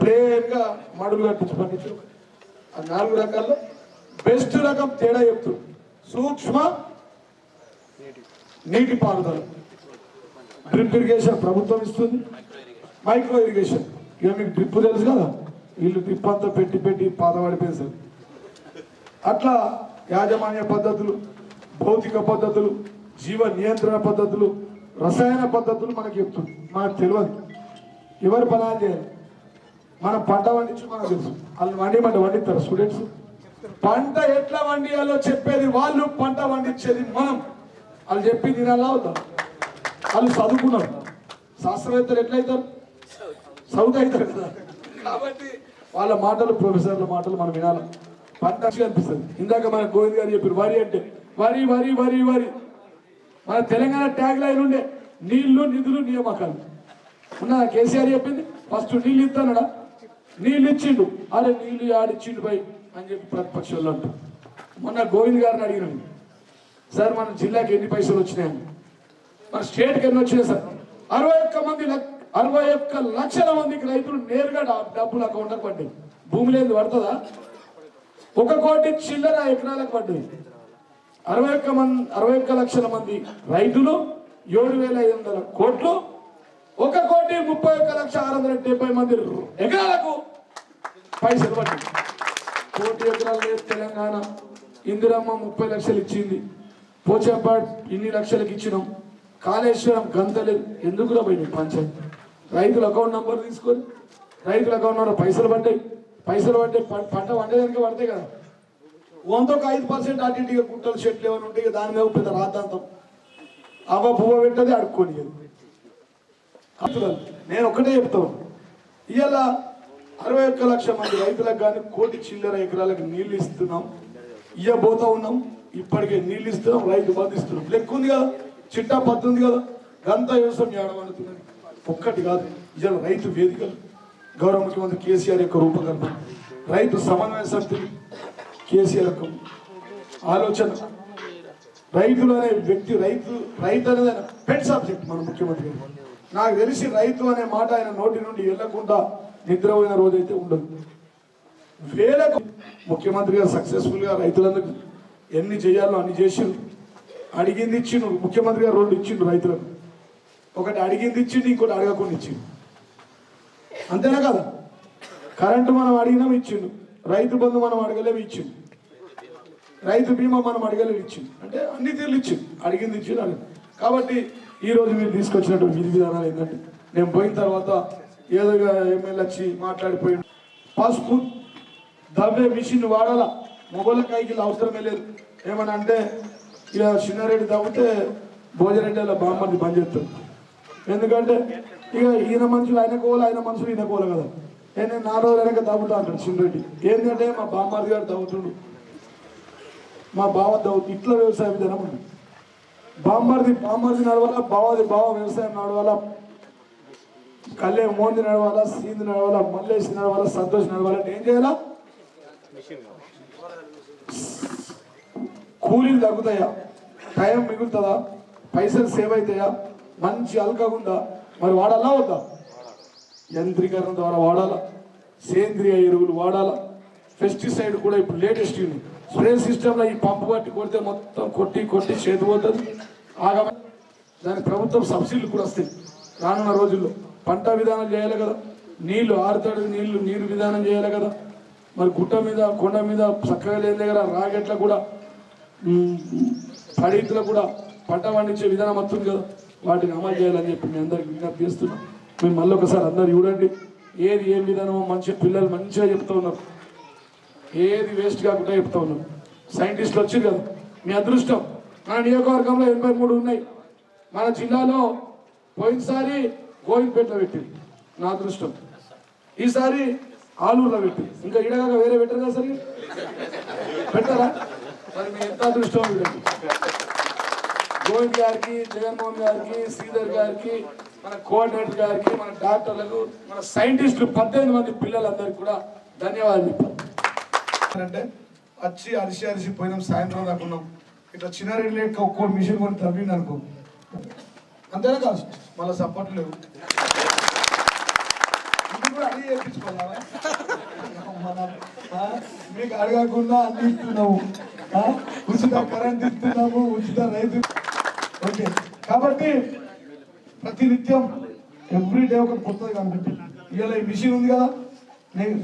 ప్లేన్గా మడులు కట్టించి పండించుడు. ఆ 4 రకాల్లో బెస్ట్ రకం తేడా చెప్తుంది. సూక్ష్మ నీటి పారుదల, డ్రిప్ ఇరిగేషన్ ప్రభుత్వం ఇస్తుంది, మైక్రో ఇరిగేషన్ ఇక మీకు డ్రిప్ తెలుసు కదా, వీళ్ళు డ్రిప్ అంతా పెట్టి పాతవాడిపోయింది సార్. అట్లా యాజమాన్య పద్ధతులు, భౌతిక పద్ధతులు, జీవ నియంత్రణ పద్ధతులు, రసాయన పద్ధతులు మనకు చెప్తుంది. మనకు తెలియదు, ఎవరు పనాలు చేయాలి. మనం పంట వండించు మనకు తెలుసు, వాళ్ళు వండిస్తారు స్టూడెంట్స్. పంట ఎట్లా వండియాలో చెప్పేది వాళ్ళు, పంట వండించేది మనం. వాళ్ళు చెప్పి తినాలా అవుతాం. వాళ్ళు చదువుకున్నారు, శాస్త్రవేత్తలు ఎట్లయితారు? చదువు అవుతారు కదా. కాబట్టి వాళ్ళ మాటలు, ప్రొఫెసర్ల మాటలు మనం వినాలి. పంట అనిపిస్తుంది. ఇందాక మన గోవింద్ గారు చెప్పారు, వరి అంటే వరి వరి వరి వరి. మన తెలంగాణ ట్యాగ్ లైన్ ఉండే నీళ్లు నిధులు నియామకాలు ఉన్నా. కేసీఆర్ చెప్పింది ఫస్ట్ నీళ్ళు ఇస్తానడా, నీళ్ళు ఇచ్చిండు, అరే నీళ్ళు ఆడిచ్చిండు పై అని చెప్పి ప్రతిపక్షంలో అంటారు. మొన్న గోవింద్ గారిని అడిగినాను, సార్ మన జిల్లాకి ఎన్ని పైసలు వచ్చినాయని. మన స్టేట్కి ఎన్ని వచ్చినాయి సార్? 61 లక్షల మందికి రైతులు నేరుగా డబ్బులు అకౌంట్లకు పడ్డాయి. భూమి లేదు పడుతుందా? 1 కోటి చిల్లర ఎకరాలకు పడ్డాయి. 61 లక్షల మంది రైతులు, 7,500 కోట్లు, 1,31,670 మంది ఎకరాలకు పైసలు పడ్డాయి. 1 కోటి ఎకరాలు లేదు తెలంగాణ. ఇందిరమ్మ 30 లక్షలు ఇచ్చింది, పోచంపాడు ఇన్ని లక్షలకు ఇచ్చినాం, కాళేశ్వరం గంతలేదు. ఎందుకు పోయింది పంచాయతీ? రైతుల అకౌంట్ నంబర్ తీసుకొని రైతుల అకౌంట్ నంబర్ పైసలు పడ్డాయి. పంట వండేదానికి పడతాయి కదా. 5% అటు ఇటుగా గుట్టలు చెట్లు ఏమైనా ఉంటే దాని మీద పెద్ద రాతాంతం అవ్వ పువ్వ పెట్టది అడుక్కొని. నేను ఒకటే చెప్తాను, ఇవాళ 61 లక్షల మంది రైతులకు కానీ 1 కోటి చిల్లర ఎకరాలకు నీళ్లు ఇస్తున్నాం, ఇవ్వబోతా ఉన్నాం. ఇప్పటికే నీళ్ళు ఇస్తున్నాం, రైతు బంధిస్తున్నాం. లెక్క ఉంది కదా, చిట్టా పద్దు ఉంది కదా. గంత వ్యవసాయం ఏడవనుతున్నది ఒక్కటి కాదు. ఇవాళ రైతు వేదికలు, గౌరవ ముఖ్యమంత్రి కేసీఆర్ యొక్క రూపకల్పన, రైతు సమన్వయ సమితి, కేసీఆర్ యొక్క ఆలోచన, రైతులు అనే వ్యక్తి, రైతు అనేది ఆయన పెట్ సబ్జెక్ట్ మన ముఖ్యమంత్రి గారు. నాకు తెలిసి రైతు అనే మాట ఆయన నోటి నుండి వెళ్లకుండా నిద్రపోయిన రోజైతే ఉండదు. వేలకు ముఖ్యమంత్రి గారు సక్సెస్ఫుల్గా రైతులందరికీ ఎన్ని చేయాలో అన్ని చేసిండు. అడిగింది ఇచ్చిండు. ముఖ్యమంత్రి గారు 2 ఇచ్చిండు రైతులకు. ఒకటి అడిగింది ఇచ్చిండు, ఇంకోటి అడగకుండా ఇచ్చిండు. అంతేనా కదా? కరెంటు మనం అడిగినాం ఇచ్చిండు, రైతు బంధు మనం అడగలేము ఇచ్చిండు, రైతు బీమా మనం అడగలేము ఇచ్చిండు. అంటే అన్ని తీర్లు ఇచ్చిండు, అడిగింది ఇచ్చిండు అడిగి. కాబట్టి ఈరోజు మీరు తీసుకొచ్చినట్టు విధి విధానాలు ఏంటంటే, నేను పోయిన తర్వాత ఏదో ఎమ్మెల్యే వచ్చి మాట్లాడిపోయి పసుపు దవ్వే మిషన్ వాడాలా, మొబైల్ కైకిలు అవసరమే లేదు. ఏమన్నా అంటే ఇక చిన్నారెడ్డి తవ్వితే భోజరెడ్డి అలా బామ్మది బంద్ చేస్తారు. ఎందుకంటే ఇక ఈయన మనుషులు ఆయన కోల, ఆయన మనుషులు ఈయన కోల కదా. నేను 4 రోజుల వెనక తవ్వుతా అంటాడు చిన్నరెడ్డి. ఏంటంటే మా బామ్మది గారు తవ్వుతుడు, మా బావ తవ్వుతు, ఇట్లా వ్యవసాయ విధానం ఉంది. బామ్మది నడవాలా, బావ వ్యవసాయం నడవాలా, కళ్యాణ్ మోంది నడవాలా, సీంది నడవాలా, మల్లేసి నడవాలా, సంతోష్ నడవాలంటే ఏం చేయాలా? కూలీలు తగ్గుతాయా, టైం మిగులుతుందా, పైసలు సేవ్ అవుతాయా, మంచి అల్కగుందా, మరి వాడాలా వద్దా? యంత్రీకరణ ద్వారా వాడాలా, సేంద్రియ ఎరువులు వాడాలా, పెస్టిసైడ్ కూడా ఇప్పుడు లేటెస్ట్ ఉంది. స్ప్రే సిస్టంలో ఈ పంపు పట్టి కొడితే మొత్తం కొట్టి చేతి పోతుంది. ఆగమ దానికి ప్రభుత్వం సబ్సిడీలు కూడా వస్తాయి రానున్న రోజుల్లో. పంట విధానం చేయాలి కదా, నీళ్లు ఆరుతడి నీరు విధానం చేయాలి కదా, మరి గుట్ట మీద కొండ మీద చక్కగా లేని దగ్గర రాగెట్ల కూడా పడితులు కూడా పంట పండించే విధానం వస్తుంది కదా, వాటిని అమలు చేయాలని చెప్పి మీ అందరికి విజ్ఞప్తి చేస్తున్నాం. మేము మళ్ళీ ఒకసారి అందరు చూడండి, ఏం విధానమో మంచిగా పిల్లలు మంచిగా చెప్తూ ఉన్నారు, ఏది వేస్ట్ కాకుండా చెప్తా ఉన్నారు. సైంటిస్టులు వచ్చారు కదా, మీ అదృష్టం. మన నియోజకవర్గంలో 83 ఉన్నాయి. మన జిల్లాలో పోయినసారి గోవిందపేటలో పెట్టింది, నా అదృష్టం. ఈసారి ఆలూరులో పెట్టింది. ఇంకా ఇడగాక వేరే పెట్టరు కదా సరే, పెట్టారా? మరి మీ ఎంత అదృష్టం చూడండి. గోవింద్ గారికి, జగన్మోహన్ గారికి, శ్రీధర్ గారికి, మన కోఆర్డినేటర్ గారికి, మన డాక్టర్లకు, మన సైంటిస్టులు 18 మంది పిల్లలందరికీ కూడా ధన్యవాదాలు చెప్పాలి. అంటే వచ్చి అరిసి పోయినాం, సాయంత్రం దాకున్నాం. ఇట్లా చిన్న రేట్లు ఒక్కో మిషన్ కొని తవ్వింది అనుకో, అంతేనా కాదు, మళ్ళీ సపోర్ట్ లేవు. ఇది కూడా అడిగి చేయించుకోవాలా? మీకు అడగకుండా అన్ని ఇస్తున్నాము, ఉచిత కరెంట్ ఇస్తున్నాము, ఉచిత రైతు. ఓకే, కాబట్టి ప్రతినిత్యం ఎవ్రీడే ఒక కొత్తది కనిపెట్టింది. ఇవాళ ఈ మిషన్ ఉంది కదా,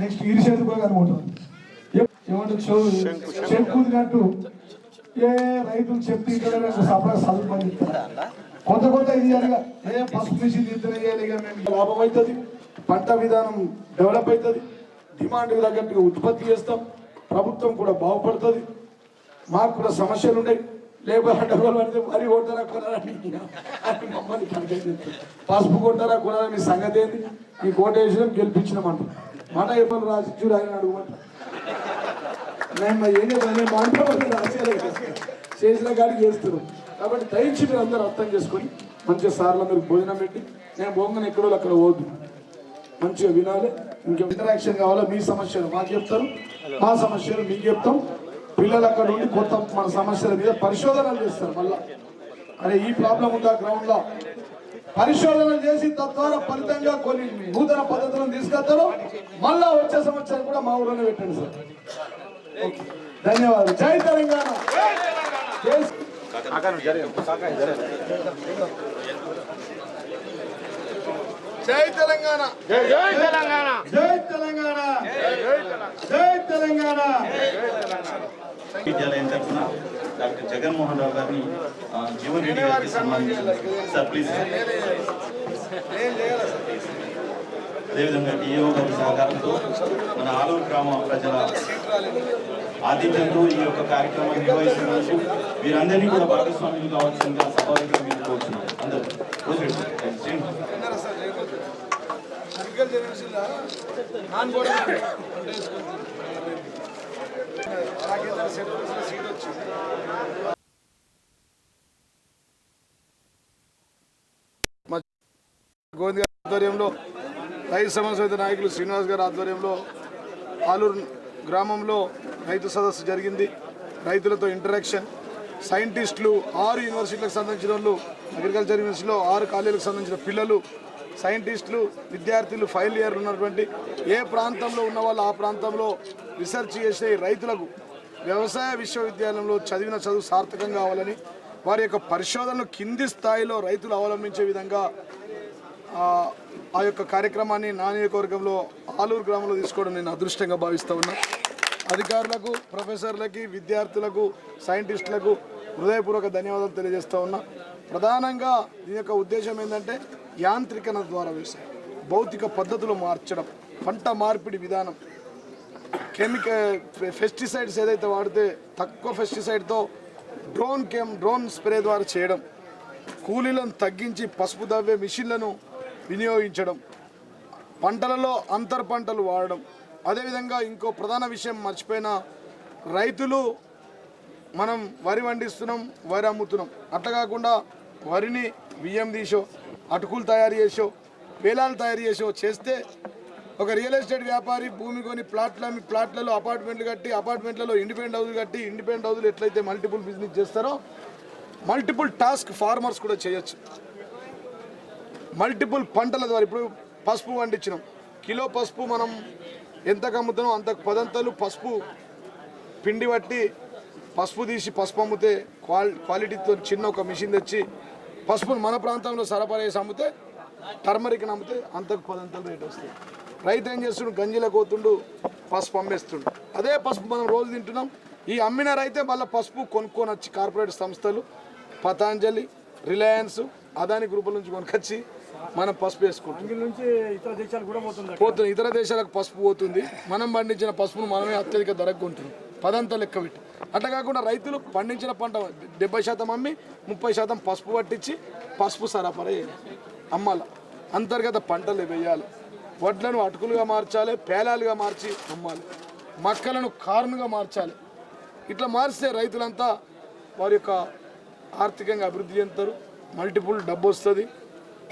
నెక్స్ట్ ఇరిసేది కూడా కనుకుంటుంది. ఏమంటే చెప్పుకున్నట్టు ఏ రైతులు చెప్తే ఇక్కడ సపరేట్ చదువు పని కొత్త ఇది అనగా ఏ పసుపు మిషన్ ఇద్దరు లాభం అవుతుంది, పంట విధానం డెవలప్ అవుతుంది, డిమాండ్కి తగ్గట్టుగా ఉత్పత్తి చేస్తాం, ప్రభుత్వం కూడా బాగుపడుతుంది. మాకు కూడా సమస్యలు ఉన్నాయి, లేబర్ డబ్బులు పడితే వరి కొట్టారా కొనాలని మమ్మల్ని పసుపు కొట్టారా కొనాలని మీ సంగతి ఏంది? ఈ కోటేశ్వరం గెలిపించినామంట, మన ఏమన్నా రాసి చూడు ఆయన అడుగుమంట. చేసిన కాడికి చేస్తున్నాం. కాబట్టి దయచి మీరు అందరూ అర్థం చేసుకొని మంచిగా సార్లందరూ భోజనం పెట్టి, నేను భోజనం ఎక్కడో అక్కడ పోద్దు, మంచిగా వినాలి. ఇంకా ఇంటరాక్షన్ కావాలా, మీ సమస్యలు మాకు చెప్తారు, మా సమస్యలు మీకు చెప్తాం. పిల్లలు అక్కడ ఉండి కొత్త మన సమస్యల మీద పరిశోధనలు చేస్తారు. మళ్ళా అరే ఈ ప్రాబ్లం ఉందా గ్రౌండ్లో, పరిశోధనలు చేసి తద్వారా ఫలితంగా కొన్ని నూతన పద్ధతులను తీసుకొస్తారు. మళ్ళా వచ్చే సంవత్సరం కూడా మా ఊళ్ళోనే పెట్టండి సార్. ధన్యవాదాలు. జై తెలంగాణ. జై తెలంగాణ. జై తెలంగాణ. జై తెలంగాణ. జై తెలంగాణ. విద్యాలయం తరఫున డాక్టర్ జగన్మోహన్ రావు గారిని జీవన్ రెడ్డి గారికి సన్మానించారు సార్, ప్లీజ్. అదేవిధంగా డిఏఓ గారి సహకారంతో మన ఆలూరు గ్రామ ప్రజల ఆతిథ్యంతో ఈ యొక్క కార్యక్రమాన్ని నిర్వహిస్తున్నందుకు వీరందరినీ కూడా భాగస్వామ్యం కావాల్సిందిగా సభాగా మీరు కోరుతున్నాం. అందరూ గోవింద్ గారి ఆధ్వర్యంలో, రైతు సమన్వయ నాయకులు శ్రీనివాస్ గారి ఆధ్వర్యంలో ఆలూరు గ్రామంలో రైతు సదస్సు జరిగింది. రైతులతో ఇంటరాక్షన్, సైంటిస్టులు 6 యూనివర్సిటీలకు సంబంధించిన వాళ్ళు, అగ్రికల్చర్ యూనివర్సిటీలో 6 కాలేజీలకు సంబంధించిన పిల్లలు, సైంటిస్టులు, విద్యార్థులు, ఫైనల్ ఇయర్ ఉన్నటువంటి ఏ ప్రాంతంలో ఉన్న వాళ్ళు ఆ ప్రాంతంలో రీసెర్చ్ చేసే రైతులకు వ్యవసాయ విశ్వవిద్యాలయంలో చదివిన చదువు సార్థకంగా కావాలని, వారి యొక్క పరిశోధనలు కింది స్థాయిలో రైతులు అవలంబించే విధంగా ఆ యొక్క కార్యక్రమాన్ని నా నియోజకవర్గంలో ఆలూరు గ్రామంలో తీసుకోవడం నేను అదృష్టంగా భావిస్తూ ఉన్నా. అధికారులకు, ప్రొఫెసర్లకి, విద్యార్థులకు, సైంటిస్టులకు హృదయపూర్వక ధన్యవాదాలు తెలియజేస్తూ ఉన్నా. ప్రధానంగా దీని యొక్క ఉద్దేశం ఏంటంటే యాంత్రికన ద్వారా వ్యవసాయం, భౌతిక పద్ధతులు మార్చడం, పంట మార్పిడి విధానం, పెస్టిసైడ్స్ ఏదైతే వాడితే తక్కువ పెస్టిసైడ్తో డ్రోన్ స్ప్రే ద్వారా చేయడం, కూలీలను తగ్గించి పసుపు దవ్వే మిషన్లను వినియోగించడం, పంటలలో అంతర్ పంటలు వాడడం. అదేవిధంగా ఇంకో ప్రధాన విషయం మర్చిపోయిన, రైతులు మనం వరి పండిస్తున్నాం, వరి అమ్ముతున్నాం, అట్లా కాకుండా వరిని బియ్యం తీసో, అటుకులు తయారు చేసో, పేలాలు తయారు చేసో చేస్తే ఒక రియల్ ఎస్టేట్ వ్యాపారి భూమి కొని ప్లాట్లలో అపార్ట్మెంట్లు కట్టి, అపార్ట్మెంట్లలో ఇండిపెండెంట్ హౌజులు కట్టి, ఇండిపెండెంట్ హౌజులు ఎట్లయితే మల్టిపుల్ బిజినెస్ చేస్తారో మల్టిపుల్ టాస్క్ ఫార్మర్స్ కూడా చేయొచ్చు. మల్టిపుల్ పంటల ద్వారా ఇప్పుడు పసుపు పండించినాం, కిలో పసుపు మనం ఎంతకు అమ్ముతున్నాం అంత 10 పసుపు పిండి పట్టి పసుపు తీసి పసుపు అమ్మితే క్వాలిటీతో చిన్న ఒక మిషన్ తెచ్చి పసుపును మన ప్రాంతంలో సరఫరా చేసి అమ్మితే, టర్మరిక్ని అమ్మితే అంతకు 10 రేట్ వస్తుంది. రైతు ఏం చేస్తుండు, గంజిలో కోతుండు, పసుపు అమ్మేస్తుండు. అదే పసుపు మనం రోజు తింటున్నాం. ఈ అమ్మిన రైతే మళ్ళీ పసుపు కొనుక్కొని వచ్చి కార్పొరేట్ సంస్థలు పతాంజలి, రిలయన్స్, అదాని గ్రూపుల నుంచి కొనుకొచ్చి మనం పసుపు వేసుకుంటాం. పోతుంది, ఇతర దేశాలకు పసుపు పోతుంది. మనం పండించిన పసుపును మనమే అత్యధిక ధరకు కొంటున్నాం, పదంతా లెక్క పెట్టి. అట్లా కాకుండా రైతులు పండించిన పంట 70% అమ్మి 30% పసుపు పట్టించి పసుపు సరఫరా అమ్మాలి. అంతర్గత పంటలు వేయాలి. వడ్లను అటుకులుగా మార్చాలి, పేలాలుగా మార్చి అమ్మాలి. మక్కలను కార్నుగా మార్చాలి. ఇట్లా మార్చితే రైతులంతా వారి యొక్క ఆర్థికంగా అభివృద్ధి చెందుతారు. మల్టిపుల్ డబ్బు వస్తుంది.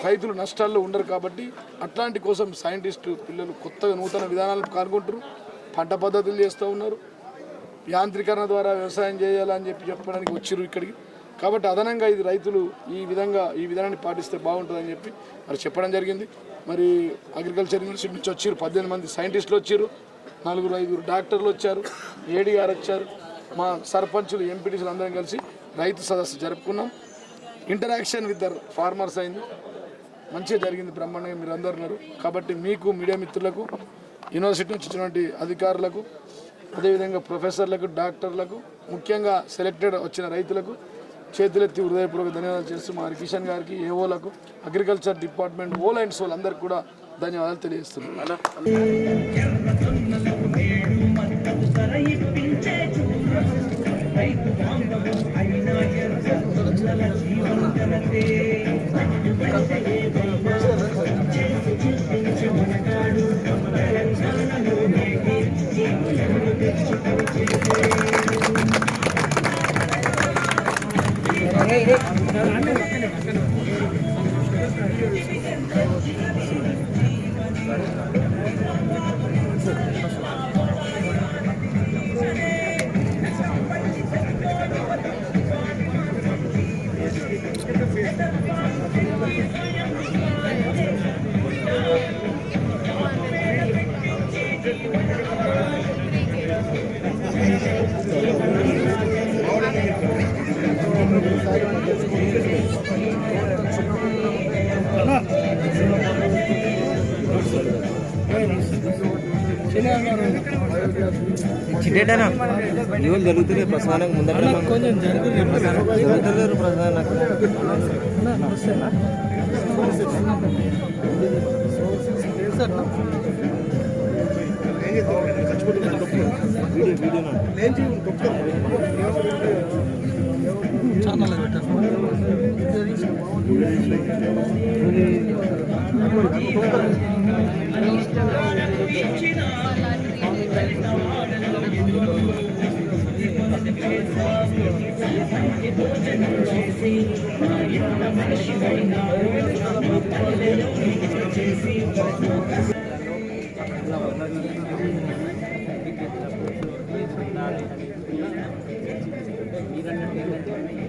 రైతులు నష్టాల్లో ఉండరు. కాబట్టి అట్లాంటి కోసం సైంటిస్టు పిల్లలు కొత్తగా నూతన విధానాలను కనుగొంటారు. పంట పద్ధతులు చేస్తూ ఉన్నారు. యాంత్రీకరణ ద్వారా వ్యవసాయం చేయాలని చెప్పడానికి వచ్చిర్రు ఇక్కడికి. కాబట్టి అదనంగా ఇది రైతులు ఈ విధానాన్ని పాటిస్తే బాగుంటుందని చెప్పి మరి చెప్పడం జరిగింది. మరి అగ్రికల్చర్ యూనివర్సిటీ నుంచి వచ్చారు 18 మంది సైంటిస్టులు వచ్చారు, 4-5 డాక్టర్లు వచ్చారు, ఏడీ గారు వచ్చారు, మా సర్పంచులు, ఎంపీటీసీలు అందరం కలిసి రైతు సదస్సు జరుపుకున్నాం. ఇంటరాక్షన్ విత్ ద ఫార్మర్స్ అయింది, మంచిగా జరిగింది, బ్రహ్మాండంగా మీరు అందరు ఉన్నారు. కాబట్టి మీకు, మీడియా మిత్రులకు, యూనివర్సిటీ నుంచి వచ్చినటువంటి అధికారులకు, అదేవిధంగా ప్రొఫెసర్లకు, డాక్టర్లకు, ముఖ్యంగా సెలెక్టెడ్ వచ్చిన రైతులకు చేతులెత్తి హృదయపూర్వక ధన్యవాదాలు చేస్తూ మా కిషన్ గారికి, ఏఓలకు, agriculture department whole and soul అందరికి కూడా ధన్యవాదాలు తెలియజేస్తున్నాను. చిట్టేటనా ఇవాళ జరుగుతుంది ప్రసాదానికి ముందర కొంచెం జరుగుతుంది ప్రసాదానికి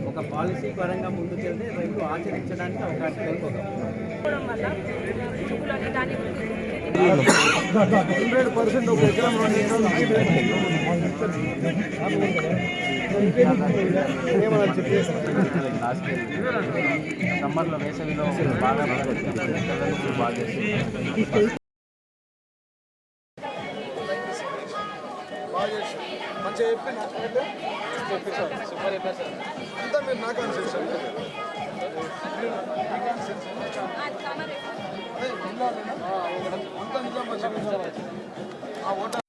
ఒక పాలసీ పరంగా ముందుకెళ్తే రైతు ఆచరించడానికి అవకాశం అయిపోతుంది. 100% ఒక ఎకరం 2 ఎకరాలు సమ్మర్లో వేసవిలో బాగా మంచిగా చెప్పి సూపర్ చెప్పారు సార్. అంతా మీరు నాకు అనుసరిస్తారు. అంతా నిజం మంచిగా ఓటర్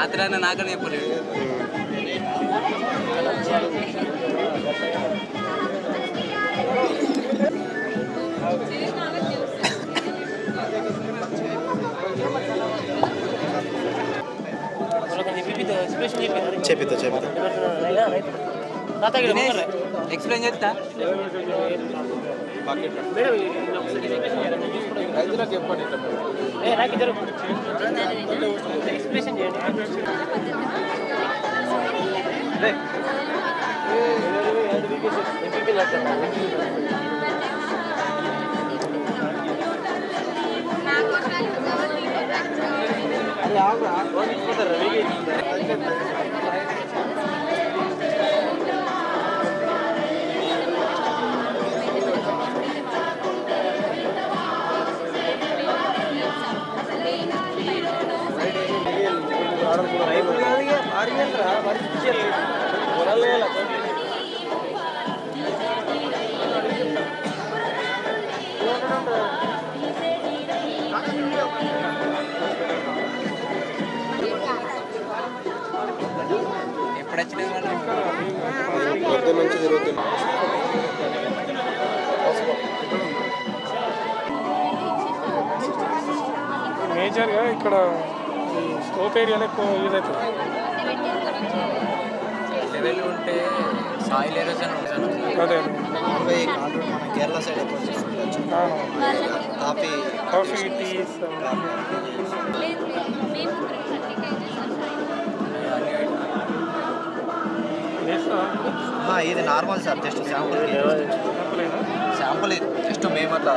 ఆత్రాన్ని నాకనే చెప్పలేదు. చెప్పిద్దా ఎక్స్ప్లెయిన్ చేస్తా. రైతులకు చెప్పండి. ఎక్స్ప్రెషన్ చేయండి. ఎప్పుడు వచ్చినాయి మేజర్గా ఇక్కడ ఈ స్కోప్ ఏరియాలో ఎక్కువ యూజ్ అవుతుంది. లెవెల్ ఉంటే సాయిల్ ఎరోజన్ ఉంటుంది. అదే కేరళ సైడ్ ఎక్కువ కాఫీ కాఫీ టీస్ ఇది normal sir, just sample just మేము అట్లా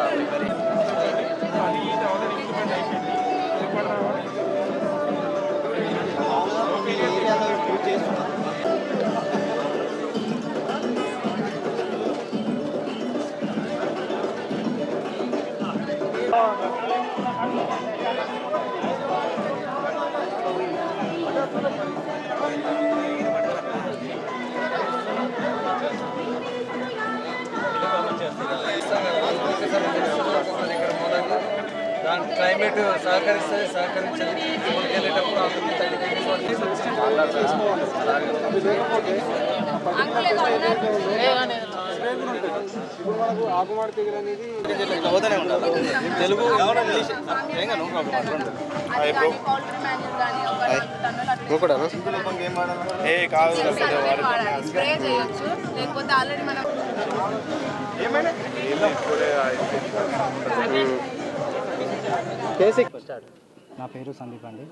దాని క్లైమేట్ సహకరిస్తుంది, సహకరించండి. వెళ్ళేటప్పుడు ఆకుమాడి తెగులు అనేది అవుతూనే ఉండాలి. తెలుగు ఇంగ్లీష్ స్ప్రే చేయొచ్చు, లేకపోతే ఆల్రెడీ మనం నా పేరు సందీప్ అండి.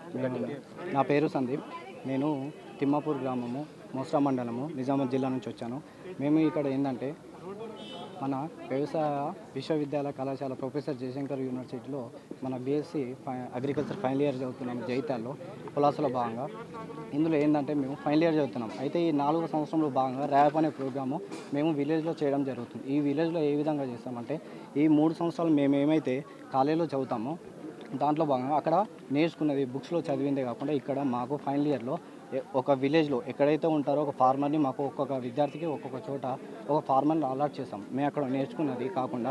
నేను తిమ్మాపూర్ గ్రామము, మోస్రా మండలము, నిజామాబాద్ జిల్లా నుంచి వచ్చాను. మేము ఇక్కడ ఏంటంటే మన వ్యవసాయ విశ్వవిద్యాలయ కళాశాల ప్రొఫెసర్ జయశంకర్ యూనివర్సిటీలో మన బీఎస్సీ అగ్రికల్చర్ ఫైనల్ ఇయర్ చదువుతున్నాం జైతాల్లో పులాసలో భాగంగా. ఇందులో ఏంటంటే మేము ఫైనల్ ఇయర్ చదువుతున్నాం. అయితే ఈ 4వ సంవత్సరంలో భాగంగా ర్యాప్ అనే ప్రోగ్రాము మేము విలేజ్లో చేయడం జరుగుతుంది. ఈ విలేజ్లో ఏ విధంగా చేస్తామంటే ఈ 3 సంవత్సరాలు మేము ఏమైతే కాలేజీలో చదువుతామో దాంట్లో భాగంగా అక్కడ నేర్చుకున్నది బుక్స్లో చదివిందే కాకుండా ఇక్కడ మాకు ఫైనల్ ఇయర్లో ఒక విలేజ్లో ఎక్కడైతే ఉంటారో ఒక ఫార్మర్ని మాకు ఒక్కొక్క విద్యార్థికి ఒక్కొక్క చోట ఒక ఫార్మర్ని అలాట్ చేస్తాం. మేము అక్కడ నేర్చుకున్నది కాకుండా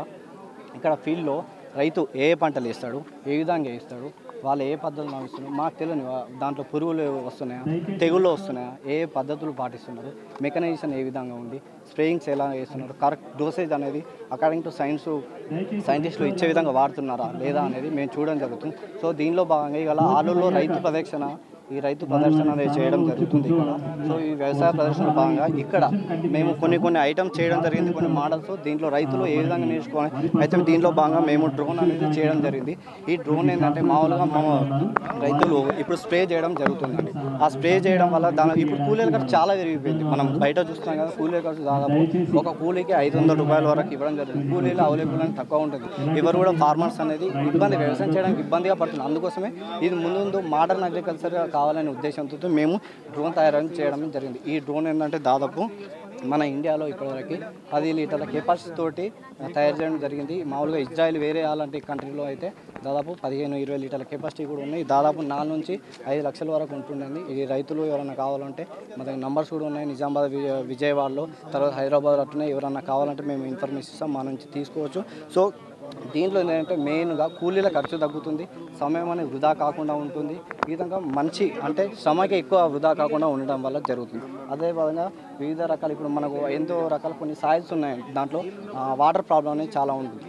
ఇక్కడ ఫీల్డ్లో రైతు ఏ పంటలు వేస్తాడు, ఏ విధంగా వేస్తాడు, వాళ్ళు ఏ పద్ధతులు నడుస్తున్నారు మాకు తెలియని దాంట్లో పురుగులు వస్తున్నాయా, తెగుళ్ళు వస్తున్నాయా, ఏ పద్ధతులు పాటిస్తున్నారు, మెకనైజేషన్ ఏ విధంగా ఉంది, స్ప్రేయింగ్స్ ఎలా వేస్తున్నారు, కరెక్ట్ డోసేజ్ అనేది అకార్డింగ్ టు సైంటిస్టులు ఇచ్చే విధంగా వాడుతున్నారా లేదా అనేది మేము చూడడం జరుగుతుంది. సో దీనిలో భాగంగా ఇవాళ ఆలూరులో రైతు ప్రదర్శన అనేది చేయడం జరుగుతుంది ఇక్కడ. సో ఈ వ్యవసాయ ప్రదర్శనలో భాగంగా ఇక్కడ మేము కొన్ని ఐటమ్స్ చేయడం జరిగింది, కొన్ని మోడల్స్. దీంట్లో రైతులు ఏ విధంగా నేర్చుకోవాలి. అయితే దీంట్లో భాగంగా మేము డ్రోన్ అనేది చేయడం జరిగింది. ఈ డ్రోన్ ఏంటంటే మామూలుగా రైతులు ఇప్పుడు స్ప్రే చేయడం జరుగుతుందండి. ఆ స్ప్రే చేయడం వల్ల ఇప్పుడు కూలీల ఖర్చు చాలా పెరిగిపోయింది. మనం బయట చూస్తున్నాం కదా, కూలీల ఖర్చు దాదాపు ఒక కూలీకి 500 రూపాయల వరకు ఇవ్వడం జరుగుతుంది. కూలీలు అవైలబుల్ అని తక్కువ ఉంటుంది. ఎవరు కూడా ఫార్మర్స్ అనేది వ్యవసాయం చేయడానికి ఇబ్బందిగా పడుతుంది. అందుకోసమే ఇది ముందు మోడర్న్ అగ్రికల్చర్ కావాలనే ఉద్దేశంతో మేము డ్రోన్ తయారు చేయడం జరిగింది. ఈ డ్రోన్ ఏంటంటే దాదాపు మన ఇండియాలో ఇప్పటివరకు 10 లీటర్ల కెపాసిటీ తోటి తయారు చేయడం జరిగింది. మామూలుగా ఇజ్రాయెల్ వేరే అలాంటి కంట్రీలో అయితే దాదాపు 15-20 లీటర్ల కెపాసిటీ కూడా ఉన్నాయి. దాదాపు 4 నుంచి 5 లక్షల వరకు ఉంటుందండి. ఈ రైతులు ఎవరైనా కావాలంటే మన దగ్గర నంబర్స్ కూడా ఉన్నాయి. నిజామాబాద్, విజయవాడలో, తర్వాత హైదరాబాద్ అట్లనే ఎవరైనా కావాలంటే మేము ఇన్ఫర్మేషన్ ఇస్తాం, మా నుంచి తీసుకోవచ్చు. సో దీంట్లో ఏంటంటే మెయిన్గా కూలీల ఖర్చు తగ్గుతుంది, సమయం అనేది వృధా కాకుండా ఉంటుంది. ఈ విధంగా మంచి అంటే శ్రమకి ఎక్కువ వృధా కాకుండా ఉండడం వల్ల జరుగుతుంది. అదేవిధంగా వివిధ రకాలు ఇప్పుడు మనకు ఎంతో రకాల కొన్ని సాయిల్స్ ఉన్నాయి. దాంట్లో వాటర్ ప్రాబ్లం అనేది చాలా ఉంటుంది.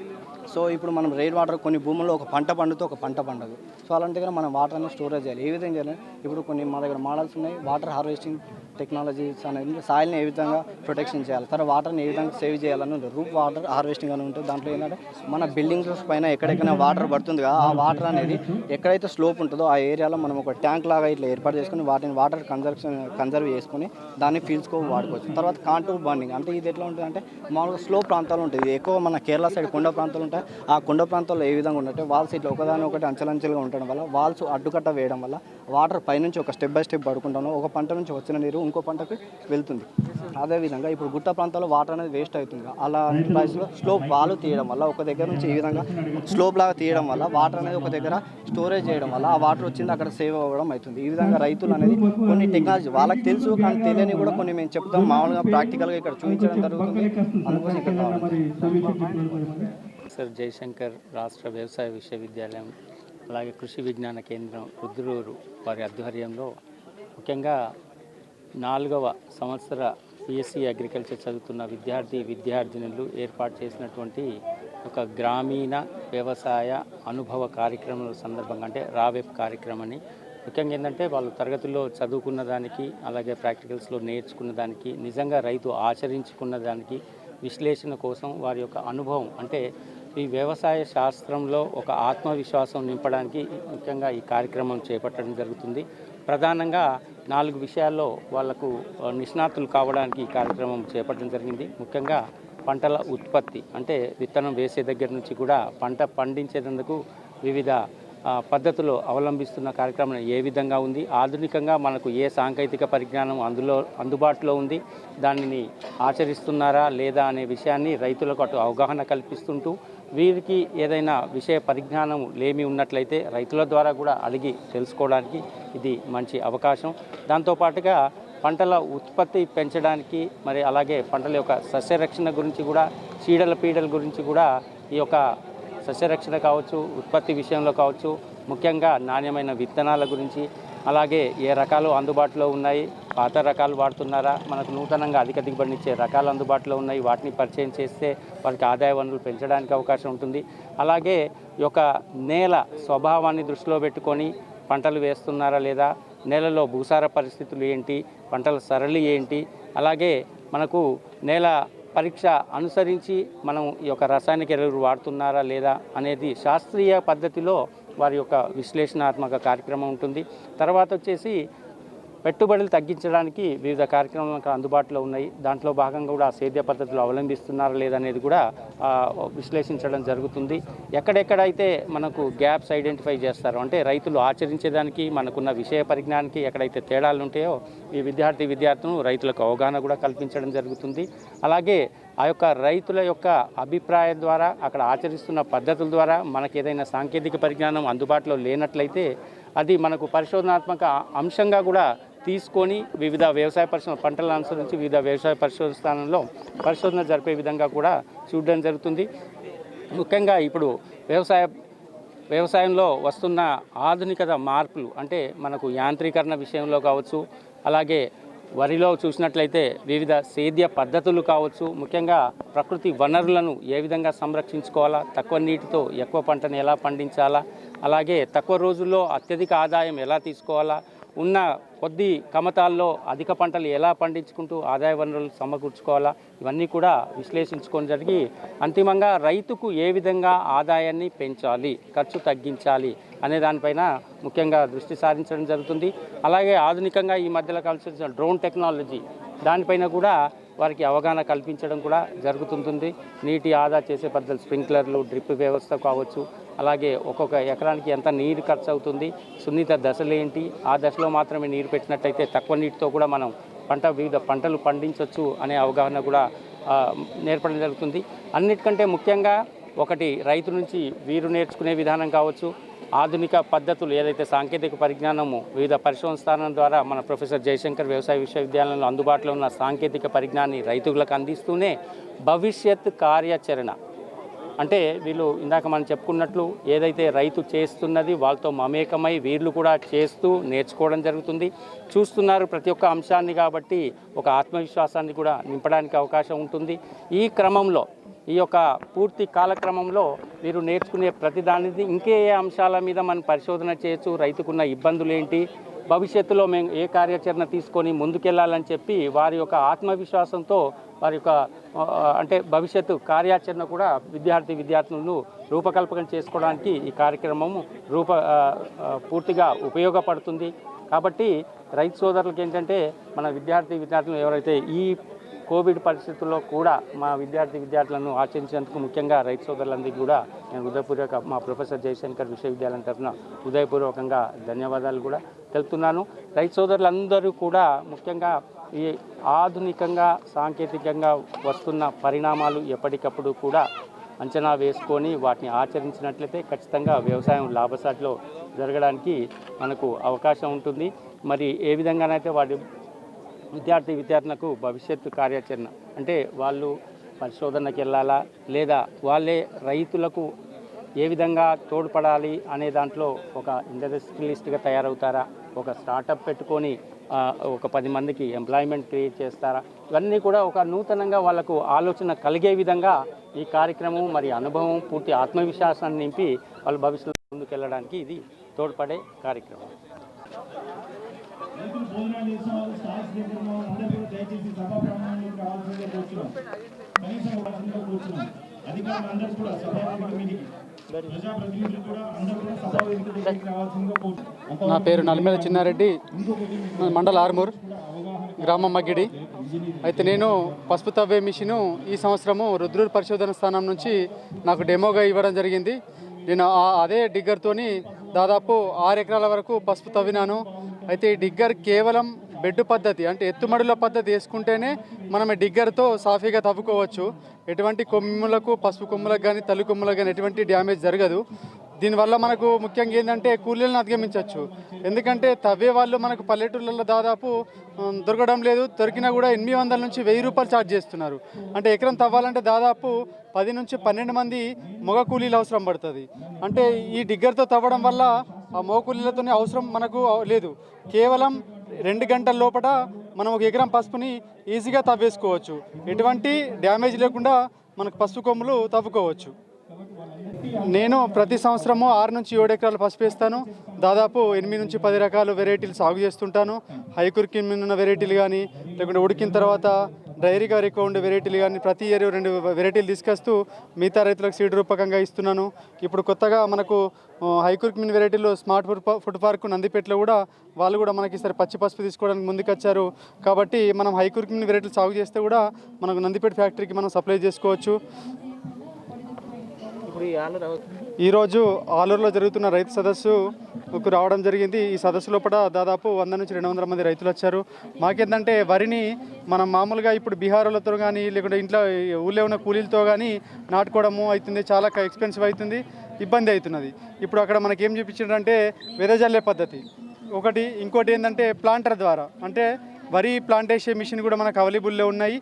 సో ఇప్పుడు మనం రెయిన్ వాటర్ కొన్ని భూముల్లో ఒక పంట పండుతో ఒక పంట పండదు. సో అలాంటి మనం వాటర్ అనేది స్టోరేజ్ చేయాలి. ఏ విధంగా చేయాలి, ఇప్పుడు కొన్ని మా దగ్గర మోడల్స్ ఉన్నాయి. వాటర్ హార్వెస్టింగ్ టెక్నాలజీస్ అనేది సాయిల్ని ఏ విధంగా ప్రొటెక్షన్ చేయాలి, తర్వాత వాటర్ని ఏ విధంగా సేవ్ చేయాలని ఉంటుంది. రూప్ వాటర్ హార్వెస్టింగ్ అని ఉంటుంది. దాంట్లో ఏంటంటే మన బిల్డింగ్స్ పైన ఎక్కడెక్కడైనా వాటర్ పడుతుంది కదా, ఆ వాటర్ అనేది ఎక్కడైతే స్లోప్ ఉంటుందో ఆ ఏరియాలో మనం ఒక ట్యాంక్ లాగా ఇట్లా ఏర్పాటు చేసుకుని వాటర్ కన్జర్వ్ చేసుకుని దాన్ని ఫీల్డ్స్కో వాడుకోవచ్చు. తర్వాత కాంటూర్ బాండింగ్ అంటే ఇది ఎట్లా ఉంటుంది అంటే మామూలుగా స్లో ప్రాంతాలు ఉంటుంది. ఎక్కువ మన కేరళ సైడ్ కొండ ప్రాంతాలు ఉంటాయి. ఆ కొండ ప్రాంతాల్లో ఏ విధంగా ఉంటే వాల్స్ ఇట్లా ఒకదాని ఒకటి అంచెలంచెలుగా ఉండడం వల్ల వాల్స్ అడ్డుకట్ట వేయడం వల్ల వాటర్ పైనుంచి ఒక స్టెప్ బై స్టెప్ పడుకుంటాను. ఒక పంట నుంచి వచ్చిన నీరు ఇంకో పంటకు వెళ్తుంది. అదేవిధంగా ఇప్పుడు గుట్ట ప్రాంతాల్లో వాటర్ అనేది వేస్ట్ అవుతుంది. అలాంటి ప్లేస్లో స్లోప్ వాల్ తీయడం వల్ల ఒక దగ్గర నుంచి ఈ విధంగా స్లోప్ లాగా తీయడం వల్ల వాటర్ అనేది ఒక దగ్గర స్టోరేజ్ చేయడం వల్ల ఆ వాటర్ వచ్చింది అక్కడ సేవ్ అవ్వడం అవుతుంది. ఈ విధంగా రైతులు అనేది కొన్ని టెక్నాలజీ వాళ్ళకి తెలుసు, కానీ తెలియని కూడా కొన్ని మేము చెప్తాం, మామూలుగా ప్రాక్టికల్గా ఇక్కడ చూపించడం జరుగుతుంది. అందుకోసం ఇక్కడ ప్రొఫెసర్ జయశంకర్ రాష్ట్ర వ్యవసాయ విశ్వవిద్యాలయం అలాగే కృషి విజ్ఞాన కేంద్రం రుద్రూరు వారి ఆధ్వర్యంలో ముఖ్యంగా 4వ సంవత్సర బీఎస్సీ అగ్రికల్చర్ చదువుతున్న విద్యార్థినులు ఏర్పాటు చేసినటువంటి ఒక గ్రామీణ వ్యవసాయ అనుభవ కార్యక్రమాల సందర్భంగా అంటే రావెప్ కార్యక్రమం అని ముఖ్యంగా ఏంటంటే వాళ్ళు తరగతుల్లో చదువుకున్న దానికి అలాగే ప్రాక్టికల్స్లో నేర్చుకున్న దానికి నిజంగా రైతు ఆచరించుకున్న దానికి విశ్లేషణ కోసం వారి యొక్క అనుభవం అంటే ఈ వ్యవసాయ శాస్త్రంలో ఒక ఆత్మవిశ్వాసం నింపడానికి ముఖ్యంగా ఈ కార్యక్రమం చేపట్టడం జరుగుతుంది. ప్రధానంగా 4 విషయాల్లో వాళ్లకు నిష్ణాతులు కావడానికి ఈ కార్యక్రమం చేపట్టడం జరిగింది. ముఖ్యంగా పంటల ఉత్పత్తి అంటే విత్తనం వేసే దగ్గర నుంచి కూడా పంట పండించేందుకు వివిధ పద్ధతులు అవలంబిస్తున్న కార్యక్రమం ఏ విధంగా ఉంది, ఆధునికంగా మనకు ఏ సాంకేతిక పరిజ్ఞానం అందుబాటులో ఉంది, దానిని ఆచరిస్తున్నారా లేదా అనే విషయాన్ని రైతులకు అటు అవగాహన కల్పిస్తుంటూ వీరికి ఏదైనా విషయ పరిజ్ఞానం లేమి ఉన్నట్లయితే రైతుల ద్వారా కూడా అడిగి తెలుసుకోవడానికి ఇది మంచి అవకాశం. దాంతోపాటుగా పంటల ఉత్పత్తి పెంచడానికి మరి అలాగే పంటల యొక్క సస్యరక్షణ గురించి కూడా చీడల పీడల గురించి కూడా ఈ యొక్క సస్యరక్షణ కావచ్చు, ఉత్పత్తి విషయంలో కావచ్చు, ముఖ్యంగా నాణ్యమైన విత్తనాల గురించి అలాగే ఏ రకాలు అందుబాటులో ఉన్నాయి, పాత రకాలు వాడుతున్నారా, మనకు నూతనంగా అధిక దిగుబడినిచ్చే రకాలు అందుబాటులో ఉన్నాయి, వాటిని పరిచయం చేస్తే వారికి ఆదాయ వనరులు పెంచడానికి అవకాశం ఉంటుంది. అలాగే ఈ యొక్క నేల స్వభావాన్ని దృష్టిలో పెట్టుకొని పంటలు వేస్తున్నారా లేదా, నేలలో భూసార పరిస్థితులు ఏంటి, పంటల సరళి ఏంటి, అలాగే మనకు నేల పరీక్ష అనుసరించి మనం ఈ యొక్క రసాయనిక ఎరువులు వాడుతున్నారా లేదా అనేది శాస్త్రీయ పద్ధతిలో వారి యొక్క విశ్లేషణాత్మక కార్యక్రమం ఉంటుంది. తర్వాత వచ్చేసి పెట్టుబడులు తగ్గించడానికి వివిధ కార్యక్రమాలు అందుబాటులో ఉన్నాయి. దాంట్లో భాగంగా కూడా సేద్య పద్ధతులు అవలంబిస్తున్నారా లేదనేది కూడా విశ్లేషించడం జరుగుతుంది. ఎక్కడెక్కడైతే మనకు గ్యాప్స్ ఐడెంటిఫై చేస్తారో అంటే రైతులు ఆచరించేదానికి మనకున్న విషయ పరిజ్ఞానానికి ఎక్కడైతే తేడాలు ఉంటాయో ఈ విద్యార్థులు రైతులకు అవగాహన కూడా కల్పించడం జరుగుతుంది. అలాగే ఆ యొక్క రైతుల యొక్క అభిప్రాయం ద్వారా అక్కడ ఆచరిస్తున్న పద్ధతుల ద్వారా మనకు ఏదైనా సాంకేతిక పరిజ్ఞానం అందుబాటులో లేనట్లయితే అది మనకు పరిశోధనాత్మక అంశంగా కూడా తీసుకొని వివిధ వ్యవసాయ పరిశోధన పంటలను అనుసరించి వివిధ వ్యవసాయ పరిశోధన స్థానంలో పరిశోధన జరిపే విధంగా కూడా చూడడం జరుగుతుంది. ముఖ్యంగా ఇప్పుడు వ్యవసాయంలో వస్తున్న ఆధునికత మార్పులు అంటే మనకు యాంత్రీకరణ విషయంలో కావచ్చు, అలాగే వరిలో చూసినట్లయితే వివిధ సేద్య పద్ధతులు కావచ్చు, ముఖ్యంగా ప్రకృతి వనరులను ఏ విధంగా సంరక్షించుకోవాలా, తక్కువ నీటితో ఎక్కువ పంటను ఎలా పండించాలా, అలాగే తక్కువ రోజుల్లో అత్యధిక ఆదాయం ఎలా తీసుకోవాలా, ఉన్న కొద్ది కమతాల్లో అధిక పంటలు ఎలా పండించుకుంటూ ఆదాయ వనరులు సమకూర్చుకోవాలా, ఇవన్నీ కూడా విశ్లేషించుకొని జరిగి అంతిమంగా రైతుకు ఏ విధంగా ఆదాయాన్ని పెంచాలి, ఖర్చు తగ్గించాలి అనే దానిపైన ముఖ్యంగా దృష్టి సారించడం జరుగుతుంది. అలాగే ఆధునికంగా ఈ మధ్యలో కలిసి డ్రోన్ టెక్నాలజీ దానిపైన కూడా వారికి అవగాహన కల్పించడం కూడా జరుగుతుంటుంది. నీటి ఆదా చేసే పద్ధతులు స్ప్రింక్లర్లు, డ్రిప్ వ్యవస్థ కావచ్చు, అలాగే ఒక్కొక్క ఎకరానికి ఎంత నీరు ఖర్చు అవుతుంది, సున్నిత దశలు ఏంటి, ఆ దశలో మాత్రమే నీరు పెట్టినట్టయితే తక్కువ నీటితో కూడా మనం వివిధ పంటలు పండించవచ్చు అనే అవగాహన కూడా నేర్పడం జరుగుతుంది. అన్నిటికంటే ముఖ్యంగా ఒకటి రైతు నుంచి వీరు నేర్చుకునే విధానం కావచ్చు, ఆధునిక పద్ధతులు ఏదైతే సాంకేతిక పరిజ్ఞానము వివిధ పరిశోధన స్థానం ద్వారా మన ప్రొఫెసర్ జయశంకర్ వ్యవసాయ విశ్వవిద్యాలయంలో అందుబాటులో ఉన్న సాంకేతిక పరిజ్ఞానాన్ని రైతులకు అందిస్తూనే భవిష్యత్ కార్యాచరణ అంటే వీళ్ళు ఇందాక మనం చెప్పుకున్నట్లు ఏదైతే రైతు చేస్తున్నది వాళ్ళతో మమేకమై వీళ్ళు కూడా చేస్తూ నేర్చుకోవడం జరుగుతుంది. చూస్తున్నారు ప్రతి ఒక్క అంశాన్ని కాబట్టి ఒక ఆత్మవిశ్వాసాన్ని కూడా నింపడానికి అవకాశం ఉంటుంది. ఈ క్రమంలో ఈ యొక్క పూర్తి కాలక్రమంలో మీరు నేర్చుకునే ప్రతిదానిది ఇంకే ఏ అంశాల మీద మనం పరిశోధన చేయొచ్చు, రైతుకున్న ఇబ్బందులు ఏంటి, భవిష్యత్తులో మేము ఏ కార్యాచరణ తీసుకొని ముందుకెళ్లాలని చెప్పి వారి యొక్క ఆత్మవిశ్వాసంతో వారి యొక్క అంటే భవిష్యత్తు కార్యాచరణ కూడా విద్యార్థులను రూపకల్పన చేసుకోవడానికి ఈ కార్యక్రమము పూర్తిగా ఉపయోగపడుతుంది. కాబట్టి రైతు సోదరులకు ఏంటంటే మన విద్యార్థులు ఎవరైతే ఈ కోవిడ్ పరిస్థితుల్లో కూడా మా విద్యార్థులను ఆచరించినందుకు ముఖ్యంగా రైతు సోదరులందరికీ కూడా నేను హృదయపూర్వక మా ప్రొఫెసర్ జయశంకర్ విశ్వవిద్యాలయం తరఫున హృదయపూర్వకంగా ధన్యవాదాలు కూడా తెలుపుతున్నాను. రైతు సోదరులందరూ కూడా ముఖ్యంగా ఈ ఆధునికంగా సాంకేతికంగా వస్తున్న పరిణామాలు ఎప్పటికప్పుడు కూడా అంచనా వేసుకొని వాటిని ఆచరించినట్లయితే ఖచ్చితంగా వ్యవసాయం లాభసాటిలో జరగడానికి మనకు అవకాశం ఉంటుంది. మరి ఏ విధంగానైతే వాటి విద్యార్థులకు భవిష్యత్తు కార్యాచరణ అంటే వాళ్ళు పరిశోధనకి వెళ్ళాలా లేదా వాళ్ళే రైతులకు ఏ విధంగా తోడ్పడాలి అనే దాంట్లో ఒక ఇండస్ట్రియలిస్ట్గా తయారవుతారా, ఒక స్టార్టప్ పెట్టుకొని ఒక 10 మందికి ఎంప్లాయ్మెంట్ క్రియేట్ చేస్తారా, ఇవన్నీ కూడా ఒక నూతనంగా వాళ్ళకు ఆలోచన కలిగే విధంగా ఈ కార్యక్రమం మరి అనుభవం పూర్తి ఆత్మవిశ్వాసాన్ని నింపి వాళ్ళు భవిష్యత్తులో ముందుకెళ్ళడానికి ఇది తోడ్పడే కార్యక్రమం. నా పేరు నల్మేల చిన్నారెడ్డి, మండల ఆర్మూర్, గ్రామం మగ్గిడి. అయితే నేను పసుపు తవ్వే మిషను ఈ సంవత్సరము రుద్రూరు పరిశోధన స్థానం నుంచి నాకు డెమోగా ఇవ్వడం జరిగింది. నేను అదే డిగ్గర్తోని దాదాపు 6 ఎకరాల వరకు పసుపు తవ్వినాను. అయితే ఈ డిగ్గర్ కేవలం బెడ్ పద్ధతి అంటే ఎత్తుమడుల పద్ధతి వేసుకుంటేనే మనం డిగ్గర్తో సాఫీగా తవ్వుకోవచ్చు. ఎటువంటి కొమ్ములకు, పసుపు కొమ్ములకు కానీ తల్లి కొమ్ములకు కానీ ఎటువంటి డ్యామేజ్ జరగదు. దీనివల్ల మనకు ముఖ్యంగా ఏంటంటే కూలీలను అధిగమించవచ్చు. ఎందుకంటే తవ్వే వాళ్ళు మనకు పల్లెటూళ్ళలో దాదాపు దొరకడం లేదు. దొరికినా కూడా 800 నుంచి 1000 రూపాయలు ఛార్జ్ చేస్తున్నారు. అంటే ఎకరం తవ్వాలంటే దాదాపు 10 నుంచి 12 మంది మగ కూలీలు అవసరం పడుతుంది. అంటే ఈ డిగ్గర్తో తవ్వడం వల్ల ఆ మగ కూలీలతోనే అవసరం మనకు లేదు. కేవలం 2 గంటల లోపల మనం 1 ఎకరం పసుపుని ఈజీగా తవ్వేసుకోవచ్చు. ఎటువంటి డ్యామేజ్ లేకుండా మనకు పసుపు కొమ్ములు తవ్వుకోవచ్చు. నేను ప్రతి సంవత్సరము 6 నుంచి 7 ఎకరాలు పసుపు వేస్తాను. దాదాపు 8 నుంచి 10 రకాల వెరైటీలు సాగు చేస్తుంటాను. హైకురికి ఉన్న వెరైటీలు కానీ లేకుంటే ఉడికిన తర్వాత డైరీగా ఎక్కువ ఉండే వెరైటీలు కానీ ప్రతి ఇయర్ 2 వెరైటీలు తీసుకొస్తూ మిగతా రైతులకు సీడ్ రూపకంగా ఇస్తున్నాను. ఇప్పుడు కొత్తగా మనకు హైకురికి మిన్ వెరైటీలో స్మార్ట్ ఫుడ్ పార్క్ నందిపేటలో కూడా వాళ్ళు కూడా మనకి ఈసారి పచ్చి పసుపు తీసుకోవడానికి ముందుకొచ్చారు. కాబట్టి మనం హైకురికి మిన్ వెరైటీలు సాగు చేస్తే కూడా మనకు నందిపేట ఫ్యాక్టరీకి మనం సప్లై చేసుకోవచ్చు. ఈరోజు ఆలూరులో జరుగుతున్న రైతు సదస్సుకు రావడం జరిగింది. ఈ సదస్సు లోపల దాదాపు 100 నుంచి 200 మంది రైతులు వచ్చారు. మాకేంటంటే వరిని మనం మామూలుగా ఇప్పుడు బీహార్లతో కానీ లేకుంటే ఇంట్లో ఊళ్ళో ఉన్న కూలీలతో కానీ నాటుకోవడము అవుతుంది, చాలా ఎక్స్పెన్సివ్ అవుతుంది, ఇబ్బంది అవుతున్నది. ఇప్పుడు అక్కడ మనకి ఏం చూపించారంటే వెదజల్లే పద్ధతి ఒకటి, ఇంకోటి ఏంటంటే ప్లాంటర్ ద్వారా అంటే వరి ప్లాంటేషన్ మిషన్ కూడా మనకు అవైలబుల్లో ఉన్నాయి.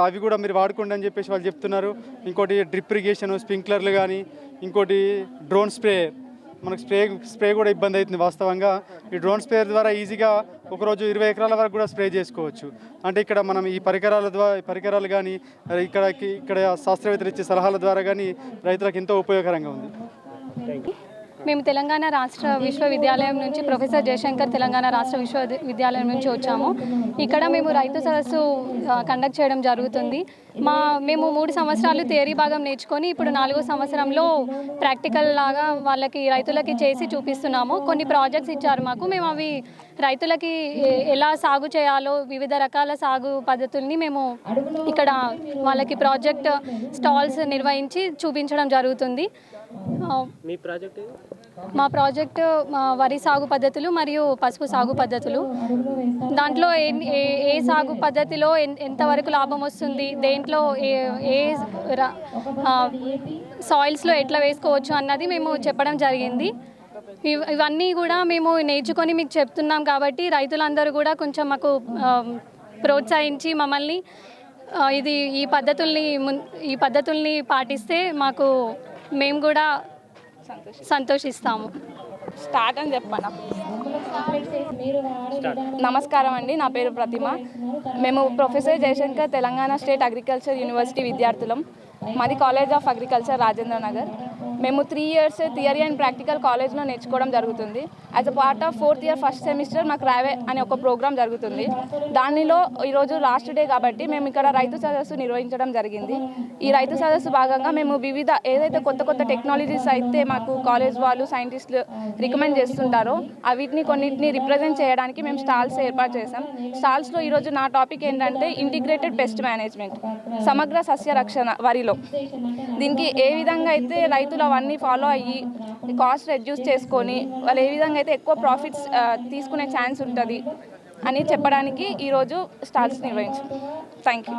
అవి కూడా మీరు వాడుకోండి అని చెప్పేసి వాళ్ళు చెప్తున్నారు. ఇంకోటి డ్రిప్ ఇరిగేషన్, స్ప్రింక్లర్లు కానీ, ఇంకోటి డ్రోన్ స్ప్రే. మనకు స్ప్రే కూడా ఇబ్బంది అవుతుంది వాస్తవంగా. ఈ డ్రోన్ స్ప్రే ద్వారా ఈజీగా ఒకరోజు 20 ఎకరాల వరకు కూడా స్ప్రే చేసుకోవచ్చు. అంటే ఇక్కడ మనం ఈ పరికరాలు కానీ ఇక్కడ శాస్త్రవేత్తలు ఇచ్చే సలహాల ద్వారా కానీ రైతులకు ఎంతో ఉపయోగకరంగా ఉంది. మేము తెలంగాణ రాష్ట్ర విశ్వవిద్యాలయం నుంచి ప్రొఫెసర్ జయశంకర్ తెలంగాణ రాష్ట్ర విశ్వవిద్యాలయం నుంచి వచ్చాము. ఇక్కడ మేము రైతు సదస్సు కండక్ట్ చేయడం జరుగుతుంది. మేము 3 సంవత్సరాలు థియరీ భాగం నేర్చుకొని ఇప్పుడు 4వ సంవత్సరంలో ప్రాక్టికల్ లాగా వాళ్ళకి రైతులకి చేసి చూపిస్తున్నాము. కొన్ని ప్రాజెక్ట్స్ ఇచ్చారు మాకు. మేము అవి రైతులకి ఎలా సాగు చేయాలో వివిధ రకాల సాగు పద్ధతుల్ని మేము ఇక్కడ వాళ్ళకి ప్రాజెక్ట్ స్టాల్స్ నిర్వహించి చూపించడం జరుగుతుంది. మా ప్రాజెక్టు వరి సాగు పద్ధతులు మరియు పసుపు సాగు పద్ధతులు. దాంట్లో ఏ సాగు పద్ధతిలో ఎంతవరకు లాభం వస్తుంది, దేంట్లో ఏ సాయిల్స్లో ఎట్లా వేసుకోవచ్చు అన్నది మేము చెప్పడం జరిగింది. ఇవన్నీ కూడా మేము నేర్చుకొని మీకు చెప్తున్నాం కాబట్టి రైతులందరూ కూడా కొంచెం మాకు ప్రోత్సహించి మమ్మల్ని ఈ పద్ధతుల్ని పాటిస్తే మేము కూడా సంతోషిస్తాము. స్టార్ట్ అని చెప్పాను. నమస్కారం అండి, నా పేరు ప్రతిమ. మేము professor Jayashankar Telangana state agriculture university విద్యార్థులం. మాది college of agriculture Rajendra Nagar. మేము 3 years థియరీ అండ్ ప్రాక్టికల్ కాలేజ్లో నేర్చుకోవడం జరుగుతుంది. As a part of 4th year first semester మాకు రావే అనే ఒక ప్రోగ్రామ్ జరుగుతుంది. దానిలో ఈరోజు లాస్ట్ డే కాబట్టి మేము ఇక్కడ రైతు సదస్సు నిర్వహించడం జరిగింది. ఈ రైతు సదస్సు భాగంగా మేము వివిధ ఏదైతే కొత్త కొత్త టెక్నాలజీస్ అయితే మాకు కాలేజ్ వాళ్ళు సైంటిస్టులు రికమెండ్ చేస్తుంటారో వీటిని కొన్నింటిని రిప్రజెంట్ చేయడానికి మేము స్టాల్స్ ఏర్పాటు చేసాం. స్టాల్స్లో ఈరోజు నా టాపిక్ ఏంటంటే ఇంటిగ్రేటెడ్ పెస్ట్ మేనేజ్మెంట్, సమగ్ర సస్య రక్షణ వరిలో. దీనికి ఏ విధంగా అయితే రైతులు అవన్నీ ఫాలో అయ్యి కాస్ట్ రెడ్యూస్ చేసుకొని వాళ్ళు ఏ విధంగా అయితే ఎక్కువ ప్రాఫిట్స్ తీసుకునే ఛాన్స్ ఉంటుంది అని చెప్పడానికి ఈరోజు స్టాల్స్ నిర్వహించాం. Thank you.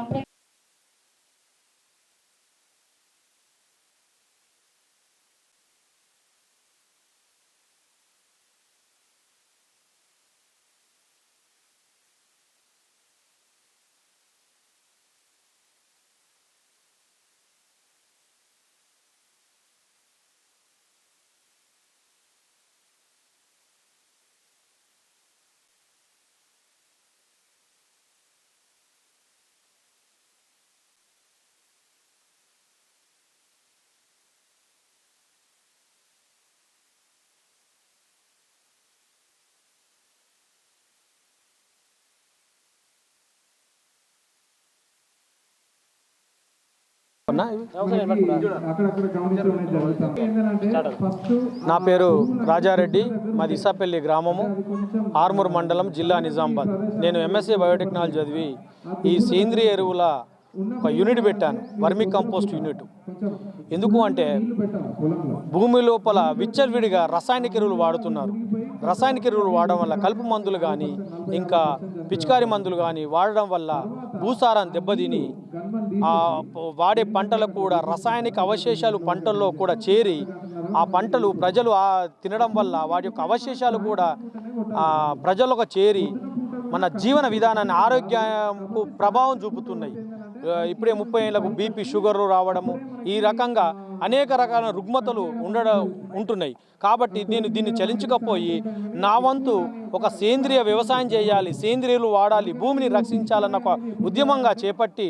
నా పేరు రాజారెడ్డి, మాది ఇసాపల్లి గ్రామము, ఆర్మూర్ మండలం, జిల్లా నిజామాబాద్. నేను ఎంఎస్సీ బయోటెక్నాలజీ చదివి ఈ సేంద్రియ ఎరువుల ఒక యూనిట్ పెట్టాను, వర్మీ కంపోస్ట్ యూనిట్. ఎందుకు అంటే భూమి లోపల విచ్చలవిడిగా రసాయనిక ఎరువులు వాడుతున్నారు. రసాయనిక ఎరువులు వాడడం వల్ల కలుపు మందులు కానీ ఇంకా పిచికారి మందులు కానీ వాడడం వల్ల భూసారాన్ని దెబ్బతిని వాడే పంటలకు కూడా రసాయనిక అవశేషాలు పంటల్లో కూడా చేరి ఆ పంటలు ప్రజలు తినడం వల్ల వాటి యొక్క అవశేషాలు కూడా ప్రజలకు చేరి మన జీవన విధానాన్ని, ఆరోగ్యంకు ప్రభావం చూపుతున్నాయి. ఇప్పుడే 30 ఏళ్లకు బీపీ, షుగర్ రావడము, ఈ రకంగా అనేక రకాల రుగ్మతలు ఉంటున్నాయి. కాబట్టి నేను దీన్ని చలించకపోయి నా వంతు ఒక సేంద్రియ వ్యవసాయం చేయాలి, సేంద్రియులు వాడాలి, భూమిని రక్షించాలన్న ఒక ఉద్యమంగా చేపట్టి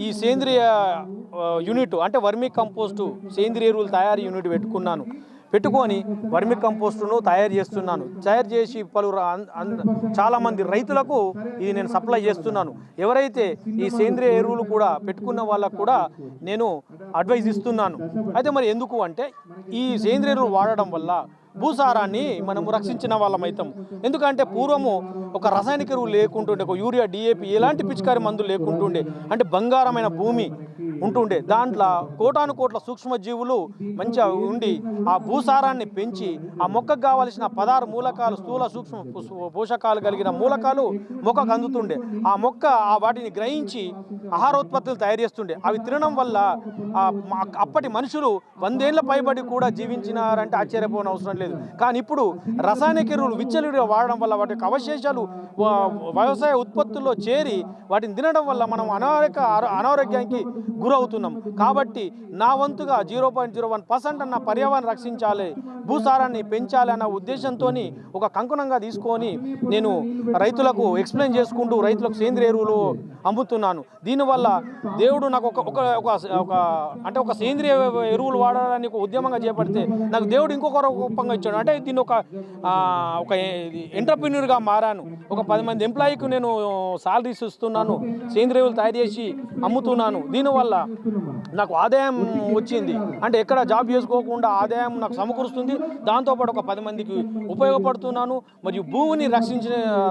ఈ సేంద్రియ యూనిట్ అంటే వర్మీ కంపోస్టు సేంద్రియ ఎరువులు తయారీ యూనిట్ పెట్టుకొని వర్మి కంపోస్టును తయారు చేస్తున్నాను. తయారు చేసి చాలామంది రైతులకు ఇది నేను సప్లై చేస్తున్నాను. ఎవరైతే ఈ సేంద్రియ ఎరువులు కూడా పెట్టుకున్న వాళ్ళకు కూడా నేను అడ్వైజ్ ఇస్తున్నాను. అయితే మరి ఎందుకు అంటే ఈ సేంద్రియ ఎరువులు వాడడం వల్ల భూసారాన్ని మనము రక్షించిన వాళ్ళం అవుతాం. ఎందుకంటే పూర్వము ఒక రసాయనిక ఎరువు లేకుంటుండే, ఒక యూరియా, డిఏపి ఎలాంటి పిచికారి మందులు లేకుంటుండే, అంటే బంగారమైన భూమి ఉంటుండే. దాంట్లో కోటాను కోట్ల సూక్ష్మజీవులు మంచిగా ఉండి ఆ భూసారాన్ని పెంచి ఆ మొక్కకు కావలసిన 16 మూలకాలు, స్థూల సూక్ష్మ పోషకాలు కలిగిన మూలకాలు మొక్కకు అందుతుండే. ఆ మొక్క వాటిని గ్రహించి ఆహారోత్పత్తులు తయారు చేస్తుండే. అవి తినడం వల్ల అప్పటి మనుషులు 100 ఏళ్ల పైబడి కూడా జీవించినారంటే ఆశ్చర్యపోవడం అవసరం లేదు. కానీ ఇప్పుడు రసాయనిక ఎరువులు విచ్చలవిడిగా వాడడం వల్ల వాటి యొక్క అవశేషాలు వ్యవసాయ ఉత్పత్తుల్లో చేరి వాటిని తినడం వల్ల మనం అనారోగ్యానికి గురవుతున్నాం. కాబట్టి నా వంతుగా 0.01% అన్న పర్యావరణం రక్షించాలి, భూసారాన్ని పెంచాలి అన్న ఉద్దేశంతో ఒక కంకణంగా తీసుకొని నేను రైతులకు ఎక్స్ప్లెయిన్ చేసుకుంటూ రైతులకు సేంద్రియ ఎరువులు అమ్ముతున్నాను. దీనివల్ల దేవుడు నాకు ఒక సేంద్రియ ఎరువులు వాడాలని ఒక ఉద్యమంగా చేపడితే నాకు దేవుడు ఇంకొక రూపంగా ఇచ్చాడు. అంటే దీన్ని ఒక ఎంటర్ప్రెన్యూర్గా మారాను. ఒక 10 మంది ఎంప్లాయీకి నేను సాలరీస్ ఇస్తున్నాను, సేంద్రియ ఎరువులు తయారు చేసి అమ్ముతున్నాను. దీనివల్ల నాకు ఆదాయం వచ్చింది. అంటే ఎక్కడ జాబ్ చేసుకోకుండా ఆదాయం నాకు సమకూరుస్తుంది. దాంతోపాటు ఒక 10 మందికి ఉపయోగపడుతున్నాను మరియు భూమిని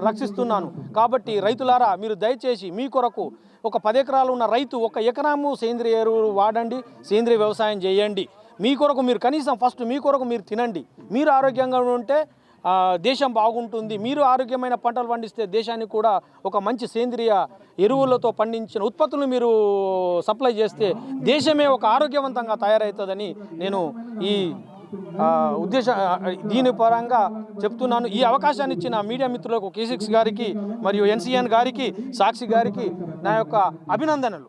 రక్షిస్తున్నాను. కాబట్టి రైతులారా, మీరు దయచేసి మీ కొరకు ఒక 10 ఎకరాలు ఉన్న రైతు 1 ఎకరాము సేంద్రియ ఎరువులు వాడండి, సేంద్రియ వ్యవసాయం చేయండి. మీ కొరకు మీరు కనీసం ఫస్ట్ మీ కొరకు మీరు తినండి. మీరు ఆరోగ్యంగా ఉంటే దేశం బాగుంటుంది. మీరు ఆరోగ్యమైన పంటలు పండిస్తే దేశానికి కూడా ఒక మంచి సేంద్రియ ఎరువులతో పండించిన ఉత్పత్తులు మీరు సప్లై చేస్తే దేశమే ఒక ఆరోగ్యవంతంగా తయారవుతుందని నేను ఈ దీని పరంగా చెప్తున్నాను. ఈ అవకాశాన్ని ఇచ్చిన మీడియా మిత్రులకు K6 గారికి మరియు NCN గారికి, సాక్షి గారికి నా యొక్క అభినందనలు.